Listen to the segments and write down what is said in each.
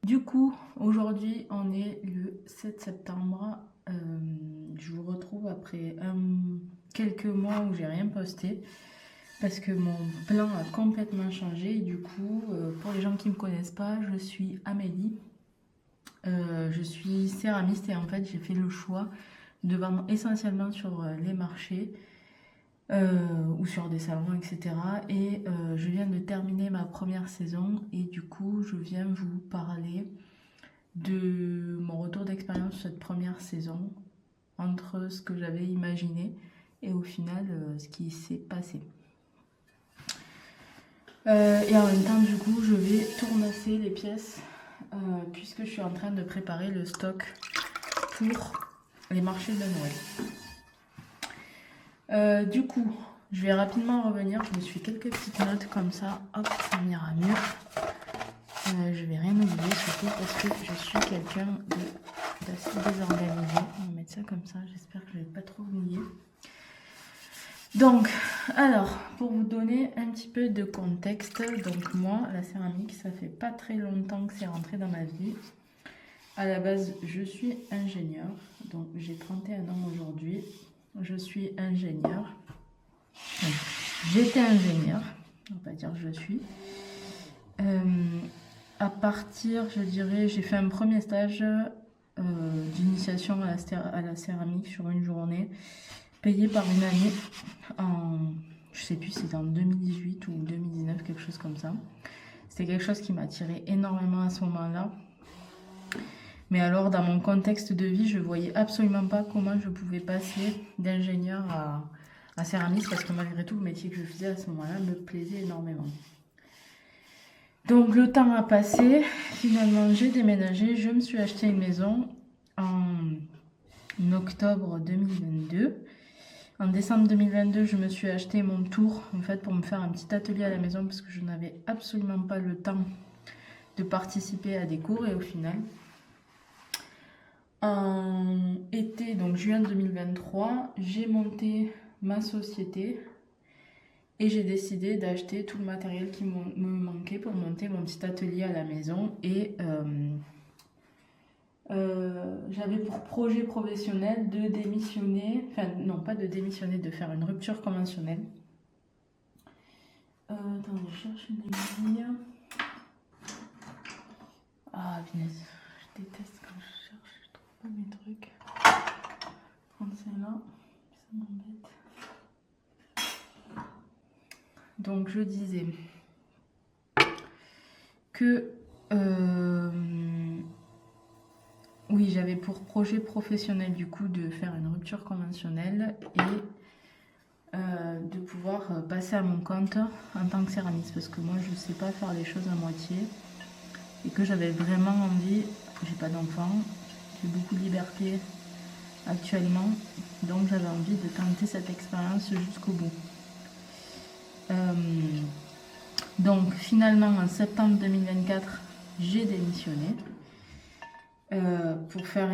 Du coup, aujourd'hui, on est le 7 septembre. Je vous retrouve après quelques mois où j'ai rien posté parce que mon plan a complètement changé. Et du coup, pour les gens qui ne me connaissent pas, je suis Amélie. Je suis céramiste et en fait, j'ai fait le choix de vendre essentiellement sur les marchés ou sur des salons, etc. Et je viens de terminer ma première saison et du coup, je viens vous parler de mon retour d'expérience sur cette première saison, entre ce que j'avais imaginé et au final ce qui s'est passé. Et en même temps, du coup, je vais tournasser les pièces puisque je suis en train de préparer le stock pour les marchés de Noël. Du coup, je vais rapidement revenir. Je me suis quelques petites notes comme ça. Hop, ça ira mieux. Je vais rien oublier, surtout parce que je suis quelqu'un d'assez désorganisé. On va mettre ça comme ça. J'espère que je ne vais pas trop oublier. Donc, alors, pour vous donner un petit peu de contexte, donc moi, la céramique, ça fait pas très longtemps que c'est rentré dans ma vie. À la base, je suis ingénieure, donc j'ai 31 ans aujourd'hui. Je suis ingénieure. J'étais ingénieure, on va pas dire je suis. À partir, je dirais, j'ai fait un premier stage d'initiation à la céramique sur une journée, payé par une amie je sais plus si c'était en 2018 ou 2019, quelque chose comme ça. C'était quelque chose qui m'attirait énormément à ce moment-là. Mais alors, dans mon contexte de vie, je voyais absolument pas comment je pouvais passer d'ingénieur à céramiste parce que malgré tout, le métier que je faisais à ce moment-là me plaisait énormément. Donc le temps a passé, finalement j'ai déménagé, je me suis acheté une maison en octobre 2022. En décembre 2022, je me suis acheté mon tour en fait pour me faire un petit atelier à la maison parce que je n'avais absolument pas le temps de participer à des cours et au final, en été, donc juin 2023, j'ai monté ma société et j'ai décidé d'acheter tout le matériel qui me manquait pour monter mon petit atelier à la maison et j'avais pour projet professionnel de démissionner, enfin non pas de démissionner, de faire une rupture conventionnelle. Attendez, je cherche une ligne. Ah, punaise, je déteste quand je cherche, je trouve pas mes trucs. Prendre celle-là, ça m'embête. Donc je disais que oui, j'avais pour projet professionnel du coup de faire une rupture conventionnelle et de pouvoir passer à mon compte en tant que céramiste parce que moi je sais pas faire les choses à moitié et que j'avais vraiment envie, j'ai pas d'enfant, j'ai beaucoup de liberté actuellement, donc j'avais envie de tenter cette expérience jusqu'au bout. Donc finalement en septembre 2024 j'ai démissionné pour faire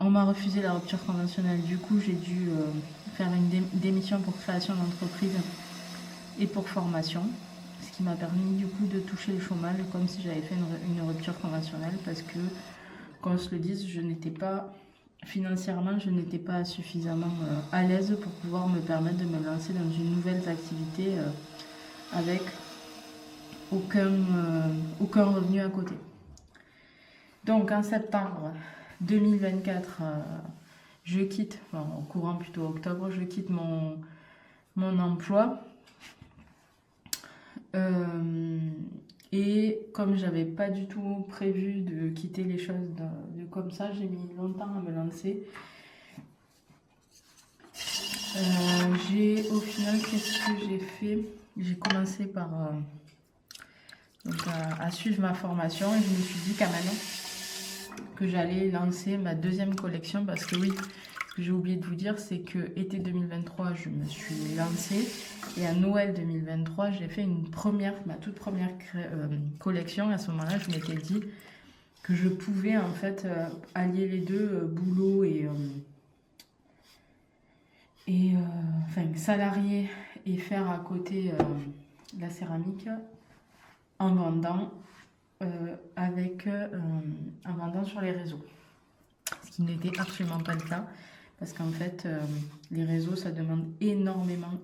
on m'a refusé la rupture conventionnelle, du coup j'ai dû faire une démission pour création d'entreprise et pour formation, ce qui m'a permis du coup de toucher le chômage comme si j'avais fait une rupture conventionnelle parce que, qu'on se le dise, financièrement, je n'étais pas suffisamment à l'aise pour pouvoir me permettre de me lancer dans une nouvelle activité avec aucun revenu à côté. Donc en septembre 2024, je quitte, en courant plutôt octobre, je quitte mon emploi. Et comme j'avais pas du tout prévu de quitter les choses comme ça, j'ai mis longtemps à me lancer. Au final, qu'est-ce que j'ai fait? J'ai commencé par à suivre ma formation et je me suis dit quand même que j'allais lancer ma deuxième collection parce que oui, ce que j'ai oublié de vous dire, c'est que été 2023, je me suis lancée et à Noël 2023, j'ai fait ma toute première collection. À ce moment-là, je m'étais dit que je pouvais en fait allier les deux, boulot et salarié et faire à côté la céramique en vendant en vendant sur les réseaux. Ce qui n'était absolument pas le cas. Parce qu'en fait, les réseaux, ça demande énormément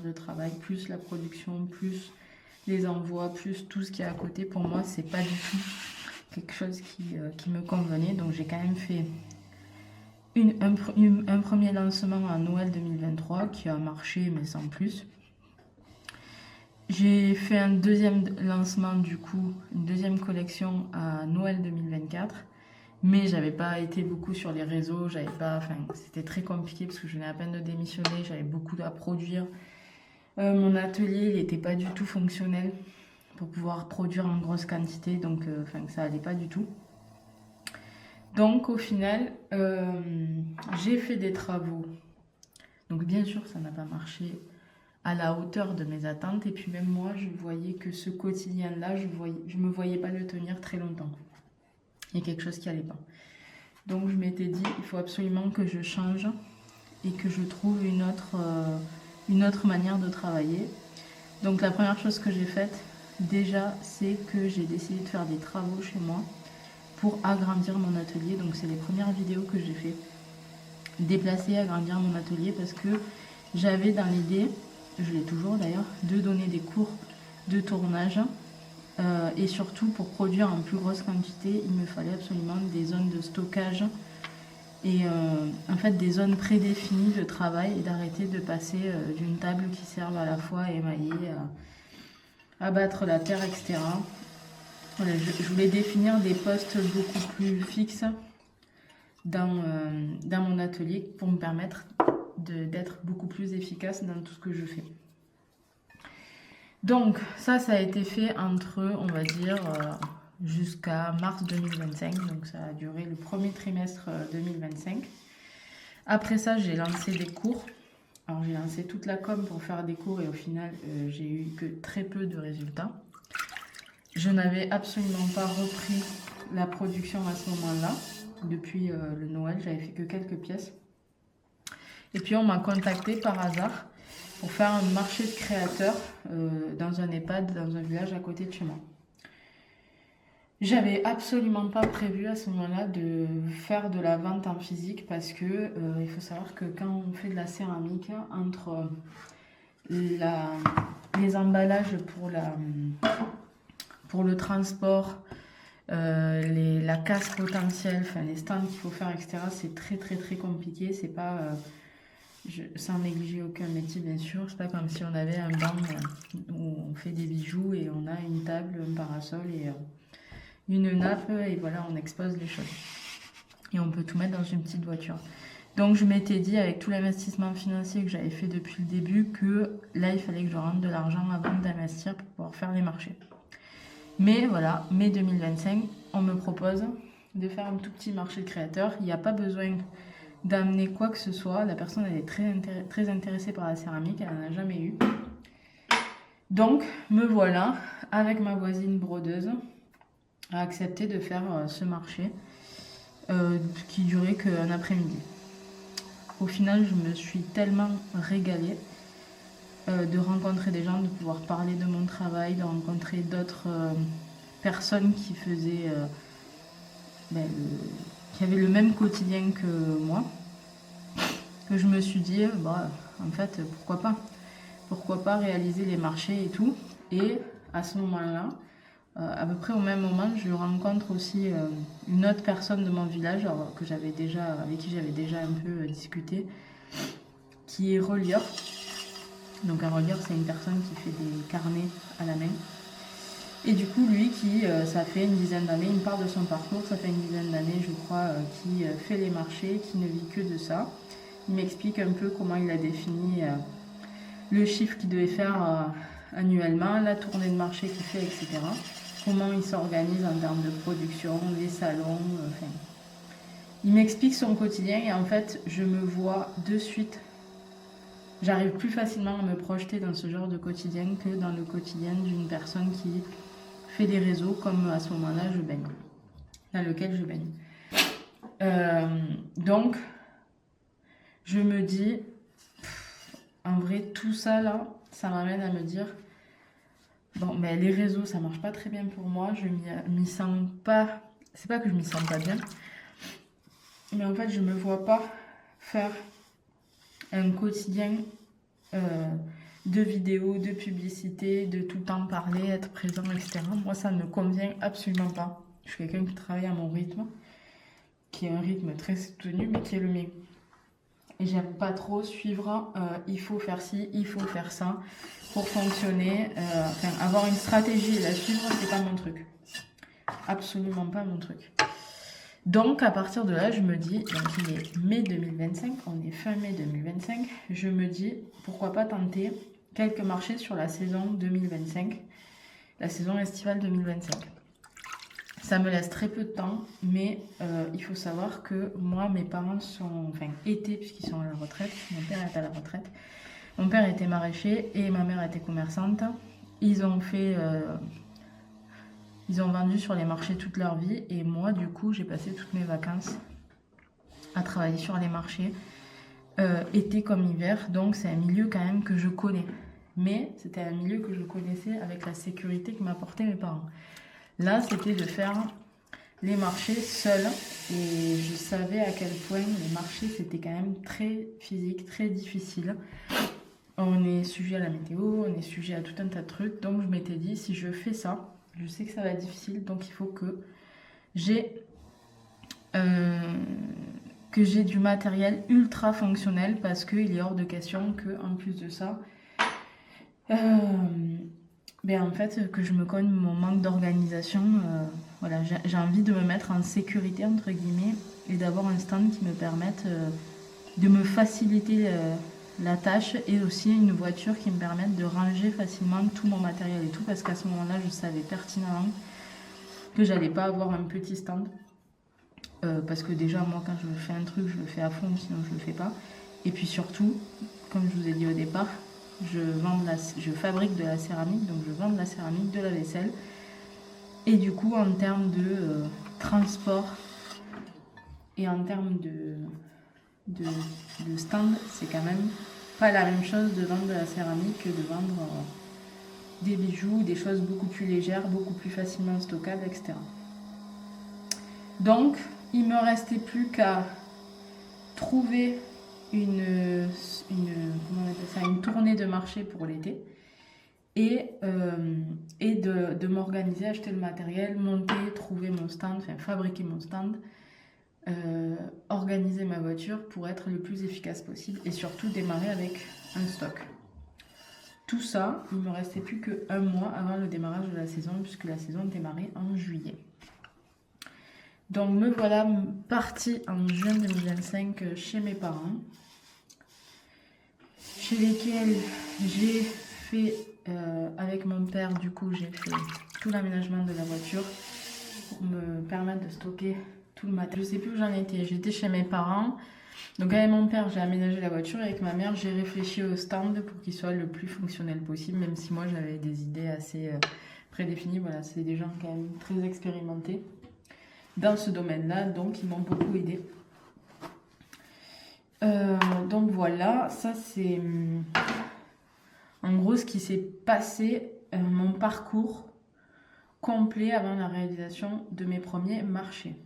de travail. Plus la production, plus les envois, plus tout ce qui est à côté. Pour moi, c'est pas du tout quelque chose qui me convenait. Donc j'ai quand même fait un premier lancement à Noël 2023 qui a marché, mais sans plus. J'ai fait un deuxième lancement, du coup, une deuxième collection à Noël 2024. Mais j'avais pas été beaucoup sur les réseaux, c'était très compliqué parce que je venais à peine de démissionner, j'avais beaucoup à produire. Mon atelier, il n'était pas du tout fonctionnel pour pouvoir produire en grosse quantité, donc ça allait pas du tout. Donc au final, j'ai fait des travaux. Donc bien sûr, ça n'a pas marché à la hauteur de mes attentes. Et puis même moi, je voyais que ce quotidien-là, je me voyais pas le tenir très longtemps. Il y a quelque chose qui allait pas. Donc je m'étais dit, il faut absolument que je change et que je trouve une autre manière de travailler. Donc la première chose que j'ai faite, déjà, c'est que j'ai décidé de faire des travaux chez moi pour agrandir mon atelier. Donc c'est les premières vidéos que j'ai fait. Déplacer, agrandir mon atelier parce que j'avais dans l'idée, je l'ai toujours d'ailleurs, de donner des cours de tournage. Et surtout, pour produire en plus grosse quantité, il me fallait absolument des zones de stockage et en fait des zones prédéfinies de travail et d'arrêter de passer d'une table qui serve à la fois à émailler, à battre la terre, etc. Voilà, je voulais définir des postes beaucoup plus fixes dans mon atelier pour me permettre d'être beaucoup plus efficace dans tout ce que je fais. Donc ça a été fait entre, on va dire, jusqu'à mars 2025. Donc ça a duré le premier trimestre 2025. Après ça, j'ai lancé des cours. Alors j'ai lancé toute la com pour faire des cours et au final, j'ai eu que très peu de résultats. Je n'avais absolument pas repris la production à ce moment-là. Depuis le Noël, j'avais fait que quelques pièces. Et puis on m'a contacté par hasard pour faire un marché de créateurs dans un EHPAD, dans un village à côté de chez moi. J'avais absolument pas prévu à ce moment-là de faire de la vente en physique parce que il faut savoir que quand on fait de la céramique, entre les emballages pour le transport, la casse potentielle, les stands qu'il faut faire, etc., c'est très compliqué. C'est pas... sans négliger aucun métier, bien sûr. C'est pas comme si on avait un banc où on fait des bijoux et on a une table, un parasol et une nappe et voilà, on expose les choses. Et on peut tout mettre dans une petite voiture. Donc je m'étais dit, avec tout l'investissement financier que j'avais fait depuis le début, que là, il fallait que je rentre de l'argent avant d'investir pour pouvoir faire les marchés. Mais voilà, mai 2025, on me propose de faire un tout petit marché de créateurs. Il n'y a pas besoin d'amener quoi que ce soit. La personne, elle est très intéressée par la céramique, elle n'en a jamais eu. Donc, me voilà, avec ma voisine brodeuse, à accepter de faire ce marché qui durait qu'un après-midi. Au final, je me suis tellement régalée de rencontrer des gens, de pouvoir parler de mon travail, de rencontrer d'autres personnes qui faisaient... qui avaient le même quotidien que moi, que je me suis dit, en fait, pourquoi pas réaliser les marchés et tout. Et à ce moment-là, à peu près au même moment, je rencontre aussi une autre personne de mon village avec qui j'avais déjà un peu discuté, qui est relieur. Donc un relieur, c'est une personne qui fait des carnets à la main. Et du coup, lui, ça fait une dizaine d'années, il me parle de son parcours, ça fait une dizaine d'années, je crois, qui fait les marchés, qui ne vit que de ça. Il m'explique un peu comment il a défini le chiffre qu'il devait faire annuellement, la tournée de marché qu'il fait, etc. Comment il s'organise en termes de production, les salons, enfin. Il m'explique son quotidien et en fait, je me vois de suite. J'arrive plus facilement à me projeter dans ce genre de quotidien que dans le quotidien d'une personne qui fait des réseaux comme à ce moment-là je baigne, dans lequel je baigne. Donc, je me dis, en vrai, tout ça là, ça m'amène à me dire, Bon, mais les réseaux, ça marche pas très bien pour moi. Je m'y sens pas. C'est pas que je m'y sens pas bien, mais en fait, je me vois pas faire un quotidien euh, de vidéos, de publicité, de tout le temps parler, être présent, etc. Moi, ça ne me convient absolument pas. Je suis quelqu'un qui travaille à mon rythme, qui est un rythme très soutenu, mais qui est le mien. Et j'aime pas trop suivre, il faut faire ci, il faut faire ça pour fonctionner. Enfin, avoir une stratégie et la suivre, c'est pas mon truc. Absolument pas mon truc. Donc, à partir de là, je me dis, donc il est mai 2025, on est fin mai 2025, je me dis, pourquoi pas tenter quelques marchés sur la saison 2025, la saison estivale 2025. Ça me laisse très peu de temps, mais il faut savoir que moi, mes parents étaient, puisqu'ils sont à la retraite, mon père est à la retraite. Mon père était maraîcher et ma mère était commerçante. Ils ont vendu sur les marchés toute leur vie et moi, du coup, j'ai passé toutes mes vacances à travailler sur les marchés, été comme hiver. Donc, c'est un milieu quand même que je connais. Mais c'était un milieu que je connaissais avec la sécurité que m'apportaient mes parents. Là, c'était de faire les marchés seuls et je savais à quel point les marchés, c'était quand même très physique, très difficile. On est sujet à la météo, on est sujet à tout un tas de trucs. Donc, je m'étais dit, si je fais ça, je sais que ça va être difficile, donc il faut que j'ai du matériel ultra fonctionnel parce qu'il est hors de question qu'en plus de ça, en fait, que je me cogne mon manque d'organisation. Voilà, j'ai envie de me mettre en sécurité, entre guillemets, et d'avoir un stand qui me permette de me faciliter la tâche et aussi une voiture qui me permette de ranger facilement tout mon matériel et tout, parce qu'à ce moment-là, je savais pertinemment que j'allais pas avoir un petit stand. Parce que déjà, moi, quand je fais un truc, je le fais à fond, sinon je le fais pas. Et puis surtout, comme je vous ai dit au départ, je fabrique de la céramique, donc je vends de la céramique, de la vaisselle. Et du coup, en termes de transport et en termes de stand, c'est quand même pas la même chose de vendre de la céramique que de vendre des bijoux, des choses beaucoup plus légères, beaucoup plus facilement stockables, etc. Donc, il me restait plus qu'à trouver une tournée de marché pour l'été et de m'organiser, acheter le matériel, monter, trouver mon stand, fabriquer mon stand, organiser ma voiture pour être le plus efficace possible et surtout démarrer avec un stock. Tout ça, il ne me restait plus qu'un mois avant le démarrage de la saison puisque la saison démarrait en juillet. Donc me voilà partie en juin 2025 chez mes parents, chez lesquels j'ai fait, avec mon père, du coup j'ai fait tout l'aménagement de la voiture pour me permettre de stocker tout le matériel. Je sais plus où j'en étais, j'étais chez mes parents. Donc avec mon père j'ai aménagé la voiture et avec ma mère j'ai réfléchi au stand pour qu'il soit le plus fonctionnel possible, même si moi j'avais des idées assez prédéfinies. Voilà, c'est des gens quand même très expérimentés dans ce domaine-là, donc ils m'ont beaucoup aidé. Donc voilà, ça c'est en gros ce qui s'est passé, mon parcours complet avant la réalisation de mes premiers marchés.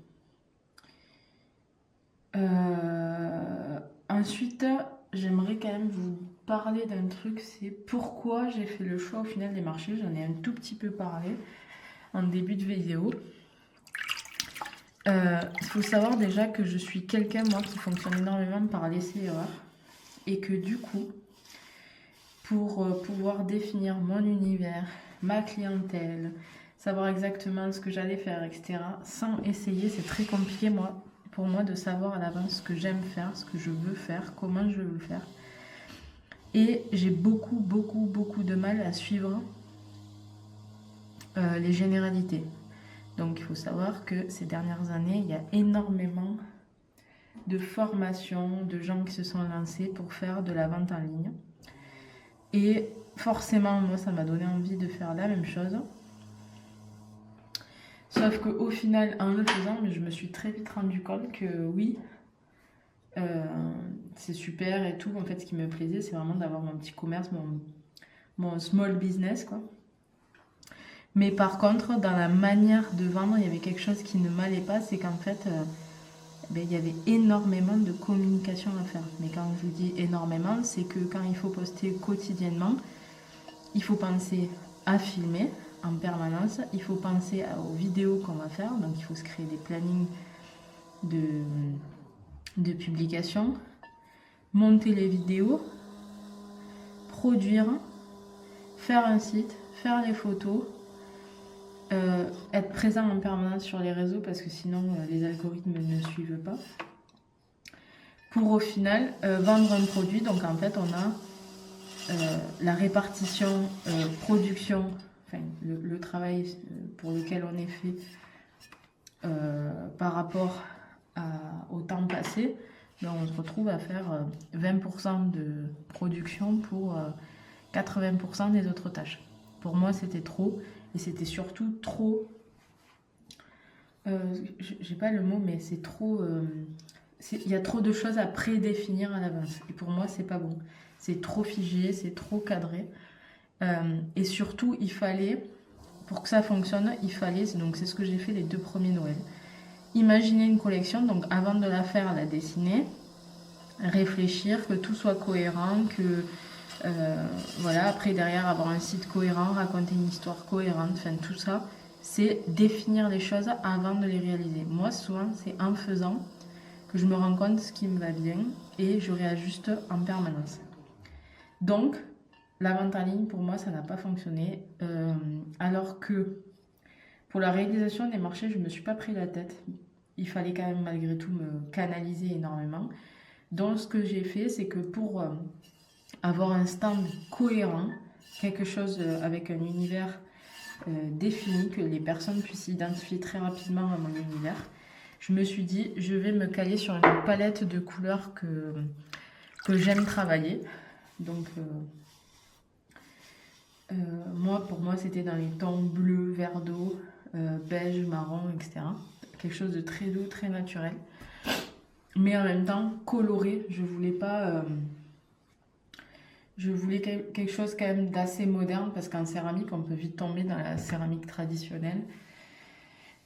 Ensuite, j'aimerais quand même vous parler d'un truc, c'est pourquoi j'ai fait le choix au final des marchés. J'en ai un tout petit peu parlé en début de vidéo. Il faut savoir déjà que je suis quelqu'un, moi, qui fonctionne énormément par l'essai-erreur. Et que du coup, pour pouvoir définir mon univers, ma clientèle, savoir exactement ce que j'allais faire, etc., sans essayer, c'est très compliqué, pour moi, de savoir à l'avance ce que j'aime faire, ce que je veux faire, comment je veux le faire. Et j'ai beaucoup de mal à suivre les généralités. Donc il faut savoir que ces dernières années, il y a énormément de formations, de gens qui se sont lancés pour faire de la vente en ligne. Et forcément, moi, ça m'a donné envie de faire la même chose. Sauf qu'au final, en le faisant, je me suis très vite rendu compte que oui, c'est super et tout. En fait, ce qui me plaisait, c'est vraiment d'avoir mon petit commerce, mon small business, quoi. Mais par contre, dans la manière de vendre, il y avait quelque chose qui ne m'allait pas, c'est qu'en fait, il y avait énormément de communication à faire. Mais quand je vous dis énormément, c'est que quand il faut poster quotidiennement, il faut penser à filmer en permanence, il faut penser aux vidéos qu'on va faire, donc il faut se créer des plannings de publication, monter les vidéos, produire, faire un site, faire les photos, être présent en permanence sur les réseaux parce que sinon les algorithmes ne suivent pas. Pour au final vendre un produit, donc en fait on a la répartition, production, enfin le travail pour lequel on est fait par rapport au temps passé, ben on se retrouve à faire 20% de production pour 80% des autres tâches. Pour moi, c'était trop, et c'était surtout trop... j'ai pas le mot, mais c'est trop... il y a trop de choses à prédéfinir à l'avance, et pour moi, c'est pas bon. C'est trop figé, c'est trop cadré. Et surtout, il fallait, pour que ça fonctionne, il fallait, donc c'est ce que j'ai fait les 2 premiers Noëls, imaginer une collection, donc avant de la faire, la dessiner, réfléchir, que tout soit cohérent, que voilà, après derrière avoir un site cohérent, raconter une histoire cohérente, enfin tout ça, c'est définir les choses avant de les réaliser. Moi souvent c'est en faisant que je me rends compte de ce qui me va bien et je réajuste en permanence. Donc la vente en ligne pour moi ça n'a pas fonctionné, alors que pour la réalisation des marchés je ne me suis pas pris la tête. Il fallait quand même malgré tout me canaliser énormément. Donc ce que j'ai fait c'est que pour avoir un stand cohérent, quelque chose avec un univers défini, que les personnes puissent s'identifier très rapidement à mon univers, je me suis dit, je vais me caler sur une palette de couleurs que j'aime travailler. Donc, pour moi, c'était dans les tons bleu, vert d'eau, beige, marron, etc. Quelque chose de très doux, très naturel. Mais en même temps, coloré. Je voulais pas... Je voulais quelque chose quand même d'assez moderne parce qu'en céramique, on peut vite tomber dans la céramique traditionnelle.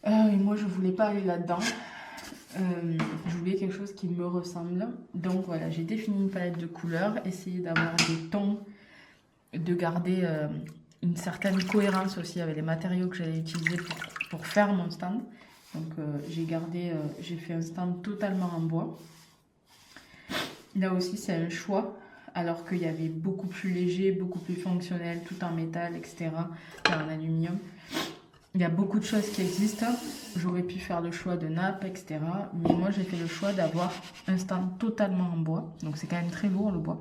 Et moi, je voulais pas aller là-dedans. Je voulais quelque chose qui me ressemble. Donc voilà, j'ai défini une palette de couleurs, essayé d'avoir des tons, de garder une certaine cohérence aussi avec les matériaux que j'allais utiliser pour faire mon stand. Donc j'ai fait un stand totalement en bois. Là aussi, c'est un choix. Alors qu'il y avait beaucoup plus léger, beaucoup plus fonctionnel, tout en métal, etc., en aluminium. Il y a beaucoup de choses qui existent. J'aurais pu faire le choix de nappe, etc. Mais moi, j'ai fait le choix d'avoir un stand totalement en bois. Donc, c'est quand même très lourd, le bois.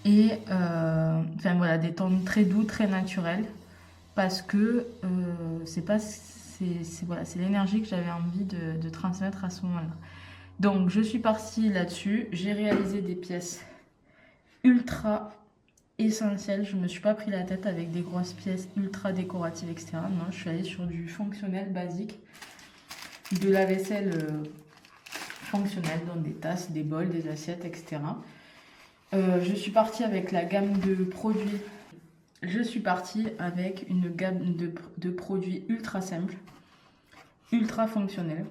Et, enfin, voilà, des tons très doux, très naturels. Parce que c'est l'énergie que j'avais envie de transmettre à ce moment-là. Donc, je suis partie là-dessus. J'ai réalisé des pièces ultra essentielles. Je ne me suis pas pris la tête avec des grosses pièces ultra décoratives, etc. Non, je suis allée sur du fonctionnel basique. De la vaisselle fonctionnelle, donc des tasses, des bols, des assiettes, etc. Je suis partie avec la gamme de produits. Je suis partie avec une gamme de produits ultra simples, ultra fonctionnels,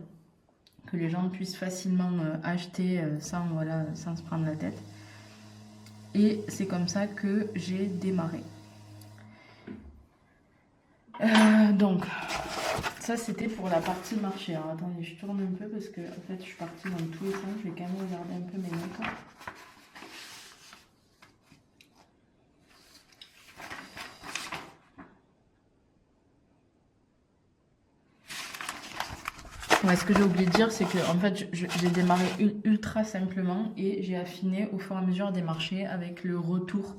que les gens puissent facilement acheter sans se prendre la tête. Et c'est comme ça que j'ai démarré. Donc, ça c'était pour la partie marché. Alors attendez, je tourne un peu parce que en fait je suis partie dans tous les sens. Je vais quand même regarder un peu mes notes. Ouais, ce que j'ai oublié de dire, c'est que en fait, j'ai démarré ultra simplement et j'ai affiné au fur et à mesure des marchés avec le retour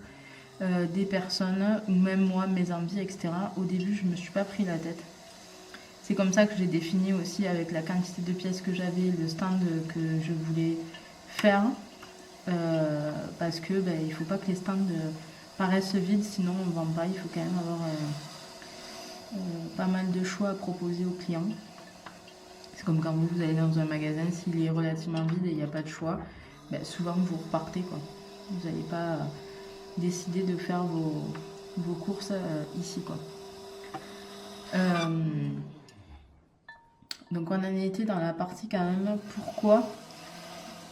des personnes ou même moi, mes envies, etc. Au début, je ne me suis pas pris la tête. C'est comme ça que j'ai défini aussi avec la quantité de pièces que j'avais, le stand que je voulais faire. Parce que il ne faut pas que les stands paraissent vides, sinon on ne vend pas. Il faut quand même avoir pas mal de choix à proposer aux clients. C'est comme quand vous allez dans un magasin, s'il est relativement vide et il n'y a pas de choix, souvent vous repartez, quoi. Vous n'allez pas décider de faire vos courses ici, quoi. Donc on en était dans la partie quand même pourquoi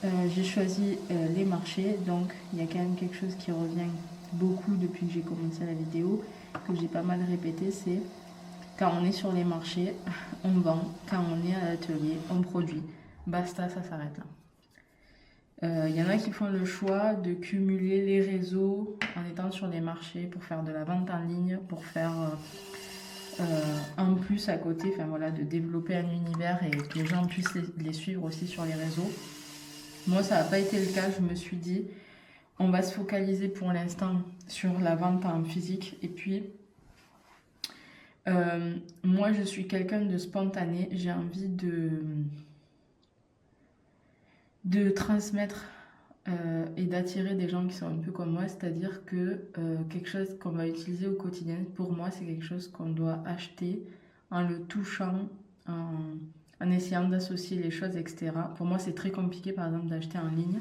j'ai choisi les marchés. Donc il y a quand même quelque chose qui revient beaucoup depuis que j'ai commencé la vidéo, que j'ai pas mal répété, c'est quand on est sur les marchés, on vend, quand on est à l'atelier, on produit. Basta, ça s'arrête là. Il y en a qui font le choix de cumuler les réseaux en étant sur les marchés pour faire de la vente en ligne, pour faire un plus à côté, enfin voilà, de développer un univers et que les gens puissent les suivre aussi sur les réseaux. Moi, ça n'a pas été le cas. Je me suis dit, on va se focaliser pour l'instant sur la vente en physique. Et puis, moi, je suis quelqu'un de spontané. J'ai envie de transmettre et d'attirer des gens qui sont un peu comme moi. C'est-à-dire que quelque chose qu'on va utiliser au quotidien, pour moi, c'est quelque chose qu'on doit acheter en le touchant, en essayant d'associer les choses, etc. Pour moi, c'est très compliqué, par exemple, d'acheter en ligne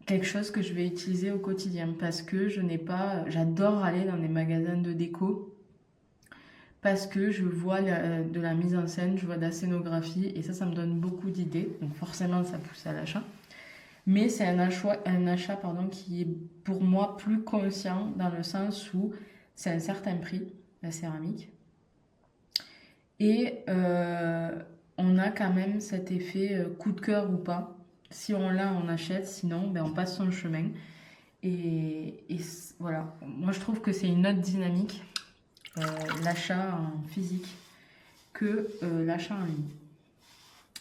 quelque chose que je vais utiliser au quotidien parce que je n'ai pas... J'adore aller dans des magasins de déco parce que je vois de la mise en scène, je vois de la scénographie et ça me donne beaucoup d'idées. Donc forcément, ça pousse à l'achat. Mais c'est un achat qui est pour moi plus conscient dans le sens où c'est un certain prix, la céramique. Et on a quand même cet effet coup de cœur ou pas. Si on l'a, on achète, sinon ben, on passe son chemin. Et voilà, moi je trouve que c'est une autre dynamique, l'achat en physique, que l'achat en ligne.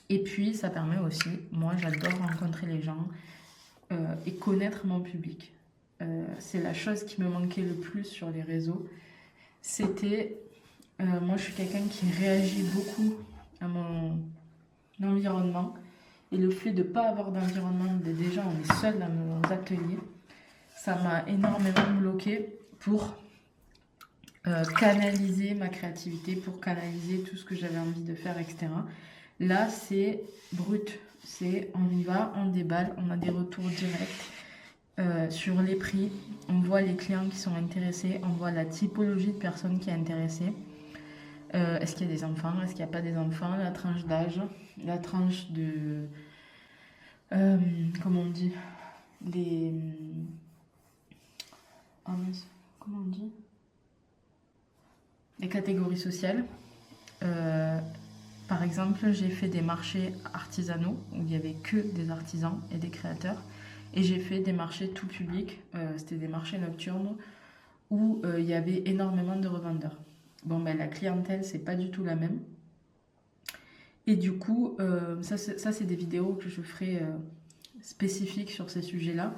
Et puis ça permet aussi, moi j'adore rencontrer les gens et connaître mon public. C'est la chose qui me manquait le plus sur les réseaux. C'était, moi je suis quelqu'un qui réagit beaucoup à mon environnement. Et le fait de ne pas avoir d'environnement, déjà on est seul dans nos ateliers, ça m'a énormément bloqué pour canaliser ma créativité, pour canaliser tout ce que j'avais envie de faire, etc. Là, c'est brut. C'est on y va, on déballe, on a des retours directs sur les prix. On voit les clients qui sont intéressés, on voit la typologie de personnes qui est intéressée. Est-ce qu'il y a des enfants, est-ce qu'il n'y a pas des enfants, la tranche d'âge, la tranche de... comment on dit les... Oh mince, comment on dit les catégories sociales. Par exemple, j'ai fait des marchés artisanaux où il n'y avait que des artisans et des créateurs. Et j'ai fait des marchés tout public, c'était des marchés nocturnes où il y avait énormément de revendeurs. Bon, ben la clientèle, c'est pas du tout la même. Et du coup, ça c'est des vidéos que je ferai spécifiques sur ces sujets-là.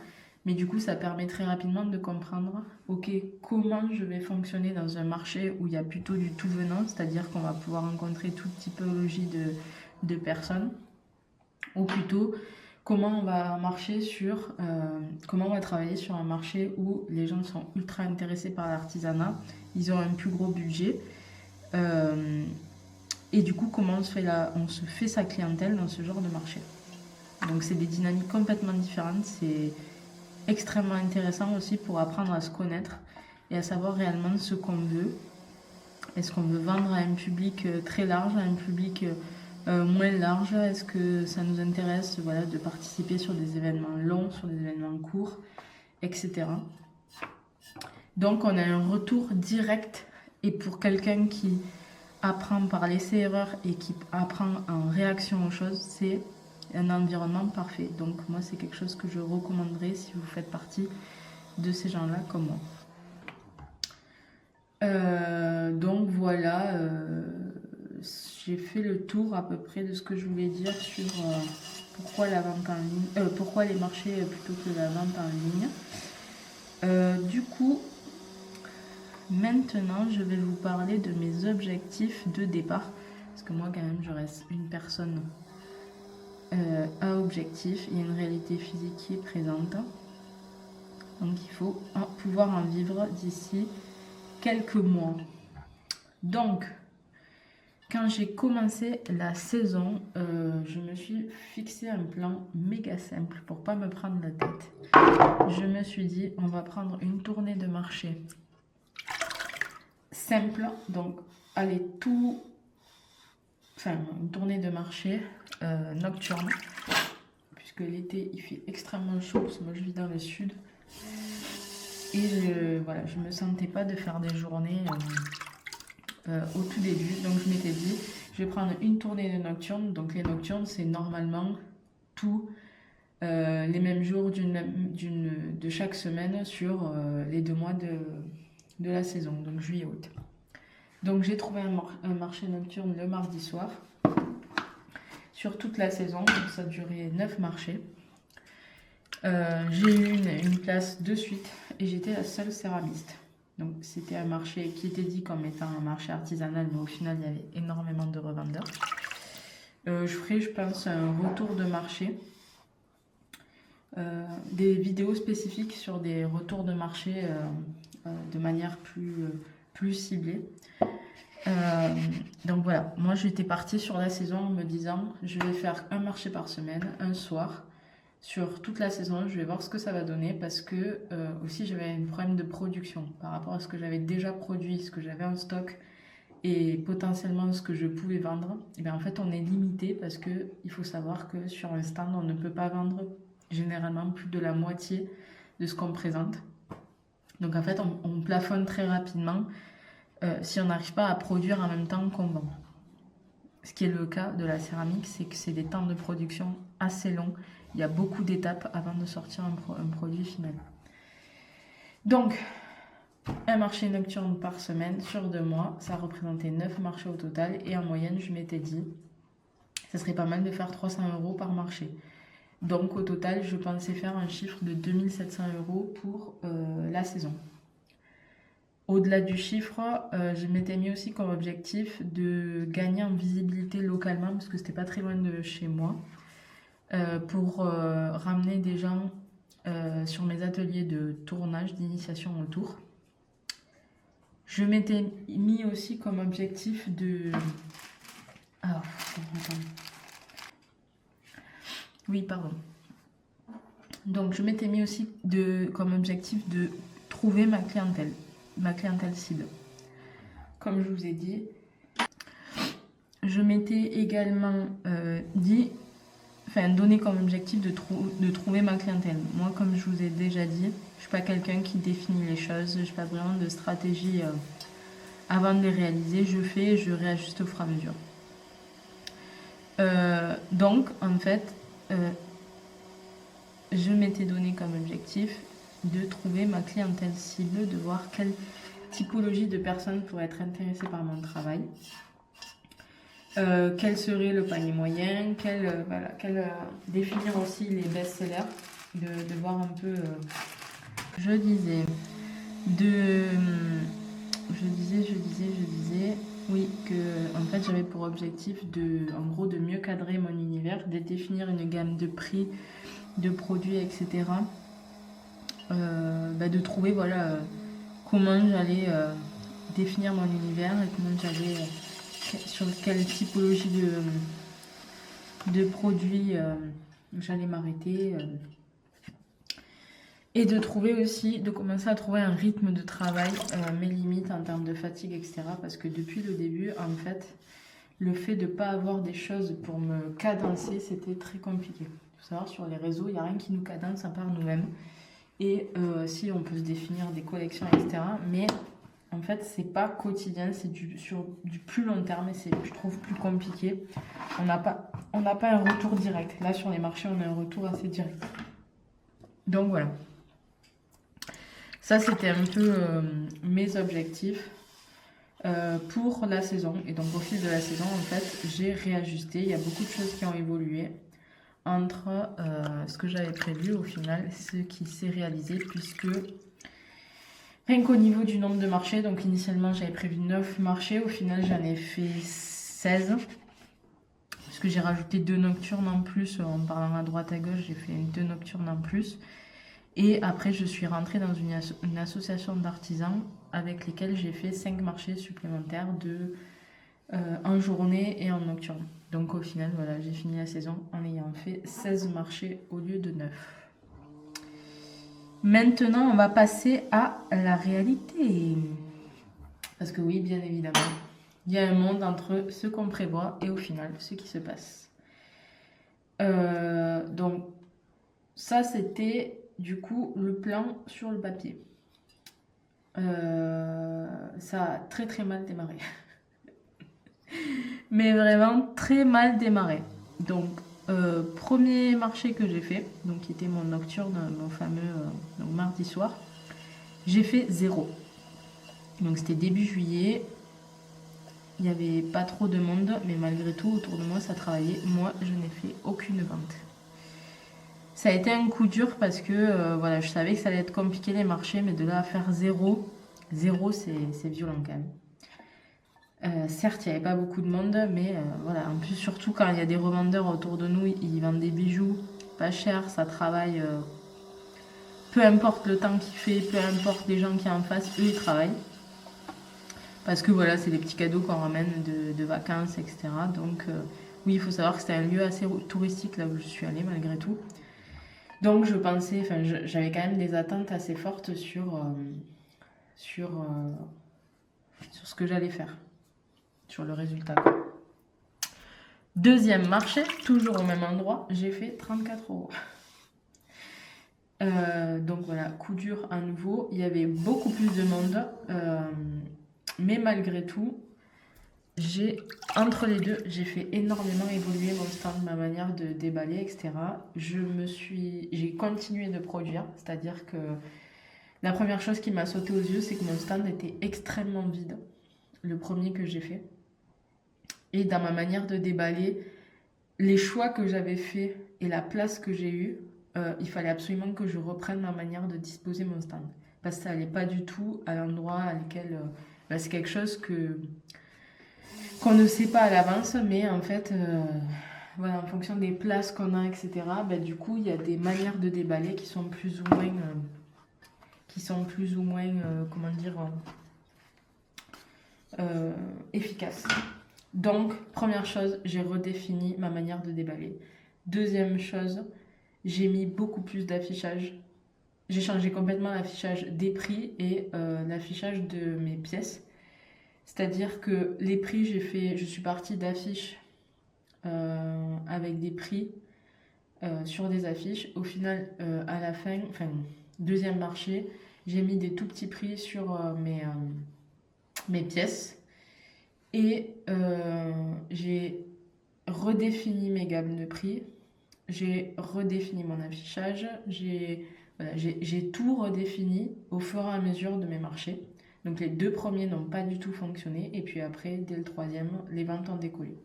Mais du coup, ça permet très rapidement de comprendre, ok, comment je vais fonctionner dans un marché où il y a plutôt du tout venant, c'est-à-dire qu'on va pouvoir rencontrer toute typologie de personnes, ou plutôt comment on va marcher sur, comment on va travailler sur un marché où les gens sont ultra intéressés par l'artisanat, ils ont un plus gros budget, et du coup, comment on se fait sa clientèle dans ce genre de marché. Donc c'est des dynamiques complètement différentes, c'est extrêmement intéressant aussi pour apprendre à se connaître et à savoir réellement ce qu'on veut. Est-ce qu'on veut vendre à un public très large, à un public moins large? Est-ce que ça nous intéresse de participer sur des événements longs, sur des événements courts, etc. Donc on a un retour direct et pour quelqu'un qui apprend par l'essai-erreur et qui apprend en réaction aux choses, c'est un environnement parfait. Donc moi, c'est quelque chose que je recommanderais si vous faites partie de ces gens-là comme moi. Donc voilà, j'ai fait le tour à peu près de ce que je voulais dire sur pourquoi la vente en ligne, pourquoi les marchés plutôt que la vente en ligne. Du coup, maintenant, je vais vous parler de mes objectifs de départ. Parce que moi, quand même, je reste une personne à objectif. Il y a une réalité physique qui est présente. Donc, il faut pouvoir en vivre d'ici quelques mois. Donc, Quand j'ai commencé la saison, je me suis fixé un plan méga simple pour pas me prendre la tête. Je me suis dit, on va prendre une tournée de marché simple, donc aller une tournée de marché nocturne, puisque l'été il fait extrêmement chaud, parce que moi je vis dans le sud, et je me sentais pas de faire des journées au tout début, donc je m'étais dit, je vais prendre une tournée de nocturne. Donc les nocturnes, c'est normalement tous les mêmes jours de chaque semaine sur les 2 mois de la saison, donc juillet-août. Donc j'ai trouvé un marché nocturne le mardi soir sur toute la saison, donc ça durait 9 marchés. J'ai eu une place de suite et j'étais la seule céramiste. Donc c'était un marché qui était dit comme étant un marché artisanal, mais au final il y avait énormément de revendeurs. Je ferai, je pense, un retour de marché, des vidéos spécifiques sur des retours de marché de manière plus ciblée. Donc voilà, moi j'étais partie sur la saison en me disant je vais faire un marché par semaine, un soir, sur toute la saison. Je vais voir ce que ça va donner, parce que aussi j'avais un problème de production par rapport à ce que j'avais déjà produit, ce que j'avais en stock et potentiellement ce que je pouvais vendre. Et bien en fait on est limité, parce que il faut savoir que sur un stand on ne peut pas vendre généralement plus de la moitié de ce qu'on présente. Donc en fait on plafonne très rapidement si on n'arrive pas à produire en même temps qu'on vend. Ce qui est le cas de la céramique, c'est que c'est des temps de production assez longs. Il y a beaucoup d'étapes avant de sortir un produit final. Donc, un marché nocturne par semaine sur 2 mois, ça représentait 9 marchés au total. Et en moyenne, je m'étais dit, ça serait pas mal de faire 300 € par marché. Donc au total, je pensais faire un chiffre de 2700 € pour la saison. Au-delà du chiffre, je m'étais mis aussi comme objectif de gagner en visibilité localement, parce que c'était pas très loin de chez moi, pour ramener des gens sur mes ateliers de tournage, d'initiation au tour. Je m'étais mis aussi comme objectif de... Ah, attends. Oui, pardon. Donc je m'étais mis aussi comme objectif de trouver ma clientèle cible. Comme je vous ai dit, je m'étais également donné comme objectif de trouver ma clientèle. Moi, comme je vous ai déjà dit, je suis pas quelqu'un qui définit les choses, je n'ai pas vraiment de stratégie avant de les réaliser. Je fais et je réajuste au fur et à mesure. Donc, en fait, je m'étais donné comme objectif de trouver ma clientèle cible, de voir quelle typologie de personnes pourraient être intéressées par mon travail, quel serait le panier moyen, définir aussi les best-sellers, de voir un peu, je disais, oui, que en fait j'avais pour objectif en gros de mieux cadrer mon univers, de définir une gamme de prix, de produits, etc. De trouver comment j'allais définir mon univers et comment j'allais sur quelle typologie de produits j'allais m'arrêter, et de commencer à trouver un rythme de travail, mes limites en termes de fatigue, etc. Parce que depuis le début, en fait, le fait de ne pas avoir des choses pour me cadencer, c'était très compliqué. Il faut savoir, sur les réseaux, il n'y a rien qui nous cadence à part nous-mêmes. Et si on peut se définir des collections, etc. Mais en fait, c'est pas quotidien, c'est sur du plus long terme, et c'est, je trouve, plus compliqué. On n'a pas un retour direct. Là, sur les marchés, on a un retour assez direct. Donc voilà. Ça, c'était un peu mes objectifs pour la saison. Et donc, au fil de la saison, en fait, j'ai réajusté. Il y a beaucoup de choses qui ont évolué entre ce que j'avais prévu, au final, ce qui s'est réalisé, puisque rien qu'au niveau du nombre de marchés, donc initialement j'avais prévu 9 marchés, au final j'en ai fait 16, parce que j'ai rajouté 2 nocturnes en plus, en parlant à droite à gauche, j'ai fait 2 nocturnes en plus, et après je suis rentrée dans une association d'artisans avec lesquels j'ai fait 5 marchés supplémentaires de en journée et en nocturne. Donc au final, voilà, j'ai fini la saison en ayant fait 16 marchés au lieu de 9. Maintenant, on va passer à la réalité. Parce que oui, bien évidemment, il y a un monde entre ce qu'on prévoit et au final, ce qui se passe. Donc, ça, c'était du coup le plan sur le papier. Ça a très très mal démarré. Mais vraiment très mal démarré. Donc, premier marché que j'ai fait, donc qui était mon nocturne, mon fameux donc mardi soir, j'ai fait 0. Donc c'était début juillet, il n'y avait pas trop de monde, mais malgré tout autour de moi ça travaillait. Moi je n'ai fait aucune vente. Ça a été un coup dur parce que voilà, je savais que ça allait être compliqué les marchés, mais de là à faire 0, c'est violent quand même. Certes, il n'y avait pas beaucoup de monde, mais voilà. En plus, surtout quand il y a des revendeurs autour de nous, ils vendent des bijoux pas chers, ça travaille. Peu importe le temps qu'il fait, peu importe les gens qui sont en face, eux ils travaillent. Parce que voilà, c'est les petits cadeaux qu'on ramène de vacances, etc. Donc oui, il faut savoir que c'était un lieu assez touristique là où je suis allée malgré tout. Donc je pensais, enfin j'avais quand même des attentes assez fortes sur ce que j'allais faire, sur le résultat, quoi. Deuxième marché, toujours au même endroit, j'ai fait 34 euros. Donc voilà, coup dur à nouveau. Il y avait beaucoup plus de monde, mais malgré tout, entre les deux, j'ai fait énormément évoluer mon stand, ma manière de déballer, etc. J'ai continué de produire, c'est-à-dire que la première chose qui m'a sauté aux yeux, c'est que mon stand était extrêmement vide, le premier que j'ai fait. Et dans ma manière de déballer, les choix que j'avais faits et la place que j'ai eue, il fallait absolument que je reprenne ma manière de disposer mon stand. Parce que ça n'allait pas du tout à l'endroit à lequel... c'est quelque chose qu'on ne sait pas à l'avance, mais en fait, voilà, en fonction des places qu'on a, etc., du coup, il y a des manières de déballer qui sont plus ou moins... comment dire... efficaces. Donc, première chose, j'ai redéfini ma manière de déballer. Deuxième chose, j'ai mis beaucoup plus d'affichage. J'ai changé complètement l'affichage des prix et l'affichage de mes pièces. C'est-à-dire que les prix, je suis partie d'affiches avec des prix sur des affiches. Au final, à la fin, deuxième marché, j'ai mis des tout petits prix sur mes pièces. Et j'ai redéfini mes gammes de prix, j'ai redéfini mon affichage, j'ai tout redéfini au fur et à mesure de mes marchés. Donc les 2 premiers n'ont pas du tout fonctionné et puis après, dès le 3e, les ventes ont décollé.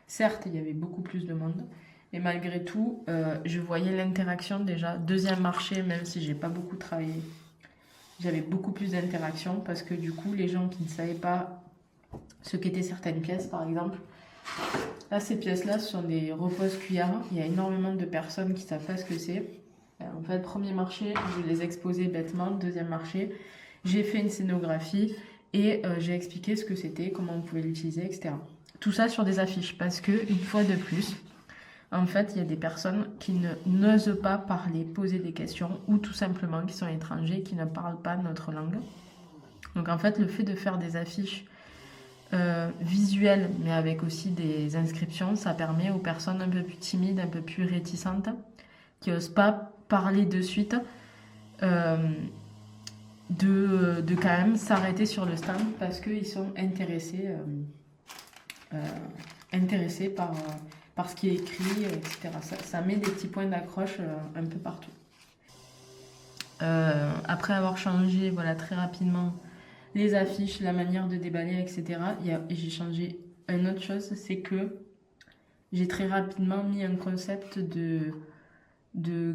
Certes, il y avait beaucoup plus de monde, mais malgré tout, je voyais l'interaction déjà. Deuxième marché, même si j'ai pas beaucoup travaillé, j'avais beaucoup plus d'interaction parce que du coup, les gens qui ne savaient pas ce qu'étaient certaines pièces, par exemple, là, ces pièces-là, ce sont des repose-cuillères. Il y a énormément de personnes qui ne savent pas ce que c'est. En fait, premier marché, je les exposais bêtement. Deuxième marché, j'ai fait une scénographie et j'ai expliqué ce que c'était, comment on pouvait l'utiliser, etc. Tout ça sur des affiches parce que, une fois de plus, en fait, il y a des personnes qui n'osent pas parler, poser des questions ou tout simplement qui sont étrangers, qui ne parlent pas notre langue. Donc en fait, le fait de faire des affiches visuel, mais avec aussi des inscriptions, ça permet aux personnes un peu plus timides, un peu plus réticentes, qui n'osent pas parler de suite, de quand même s'arrêter sur le stand parce qu'ils sont intéressés par ce qui est écrit, etc. Ça met des petits points d'accroche un peu partout. Après avoir changé voilà, très rapidement les affiches, la manière de déballer, etc. J'ai changé une autre chose, c'est que j'ai très rapidement mis un concept de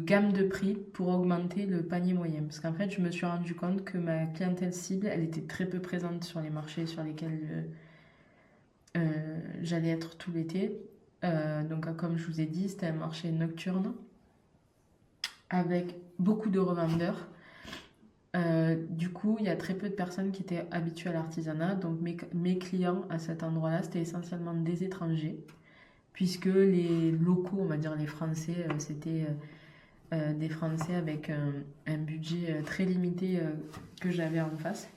gamme de prix pour augmenter le panier moyen. Parce qu'en fait, je me suis rendu compte que ma clientèle cible, elle était très peu présente sur les marchés sur lesquels j'allais être tout l'été. Donc, comme je vous ai dit, c'était un marché nocturne avec beaucoup de revendeurs. Du coup, il y a très peu de personnes qui étaient habituées à l'artisanat. Donc mes clients à cet endroit-là, c'était essentiellement des étrangers, puisque les locaux, on va dire les Français, c'était des Français avec un budget très limité que j'avais en face.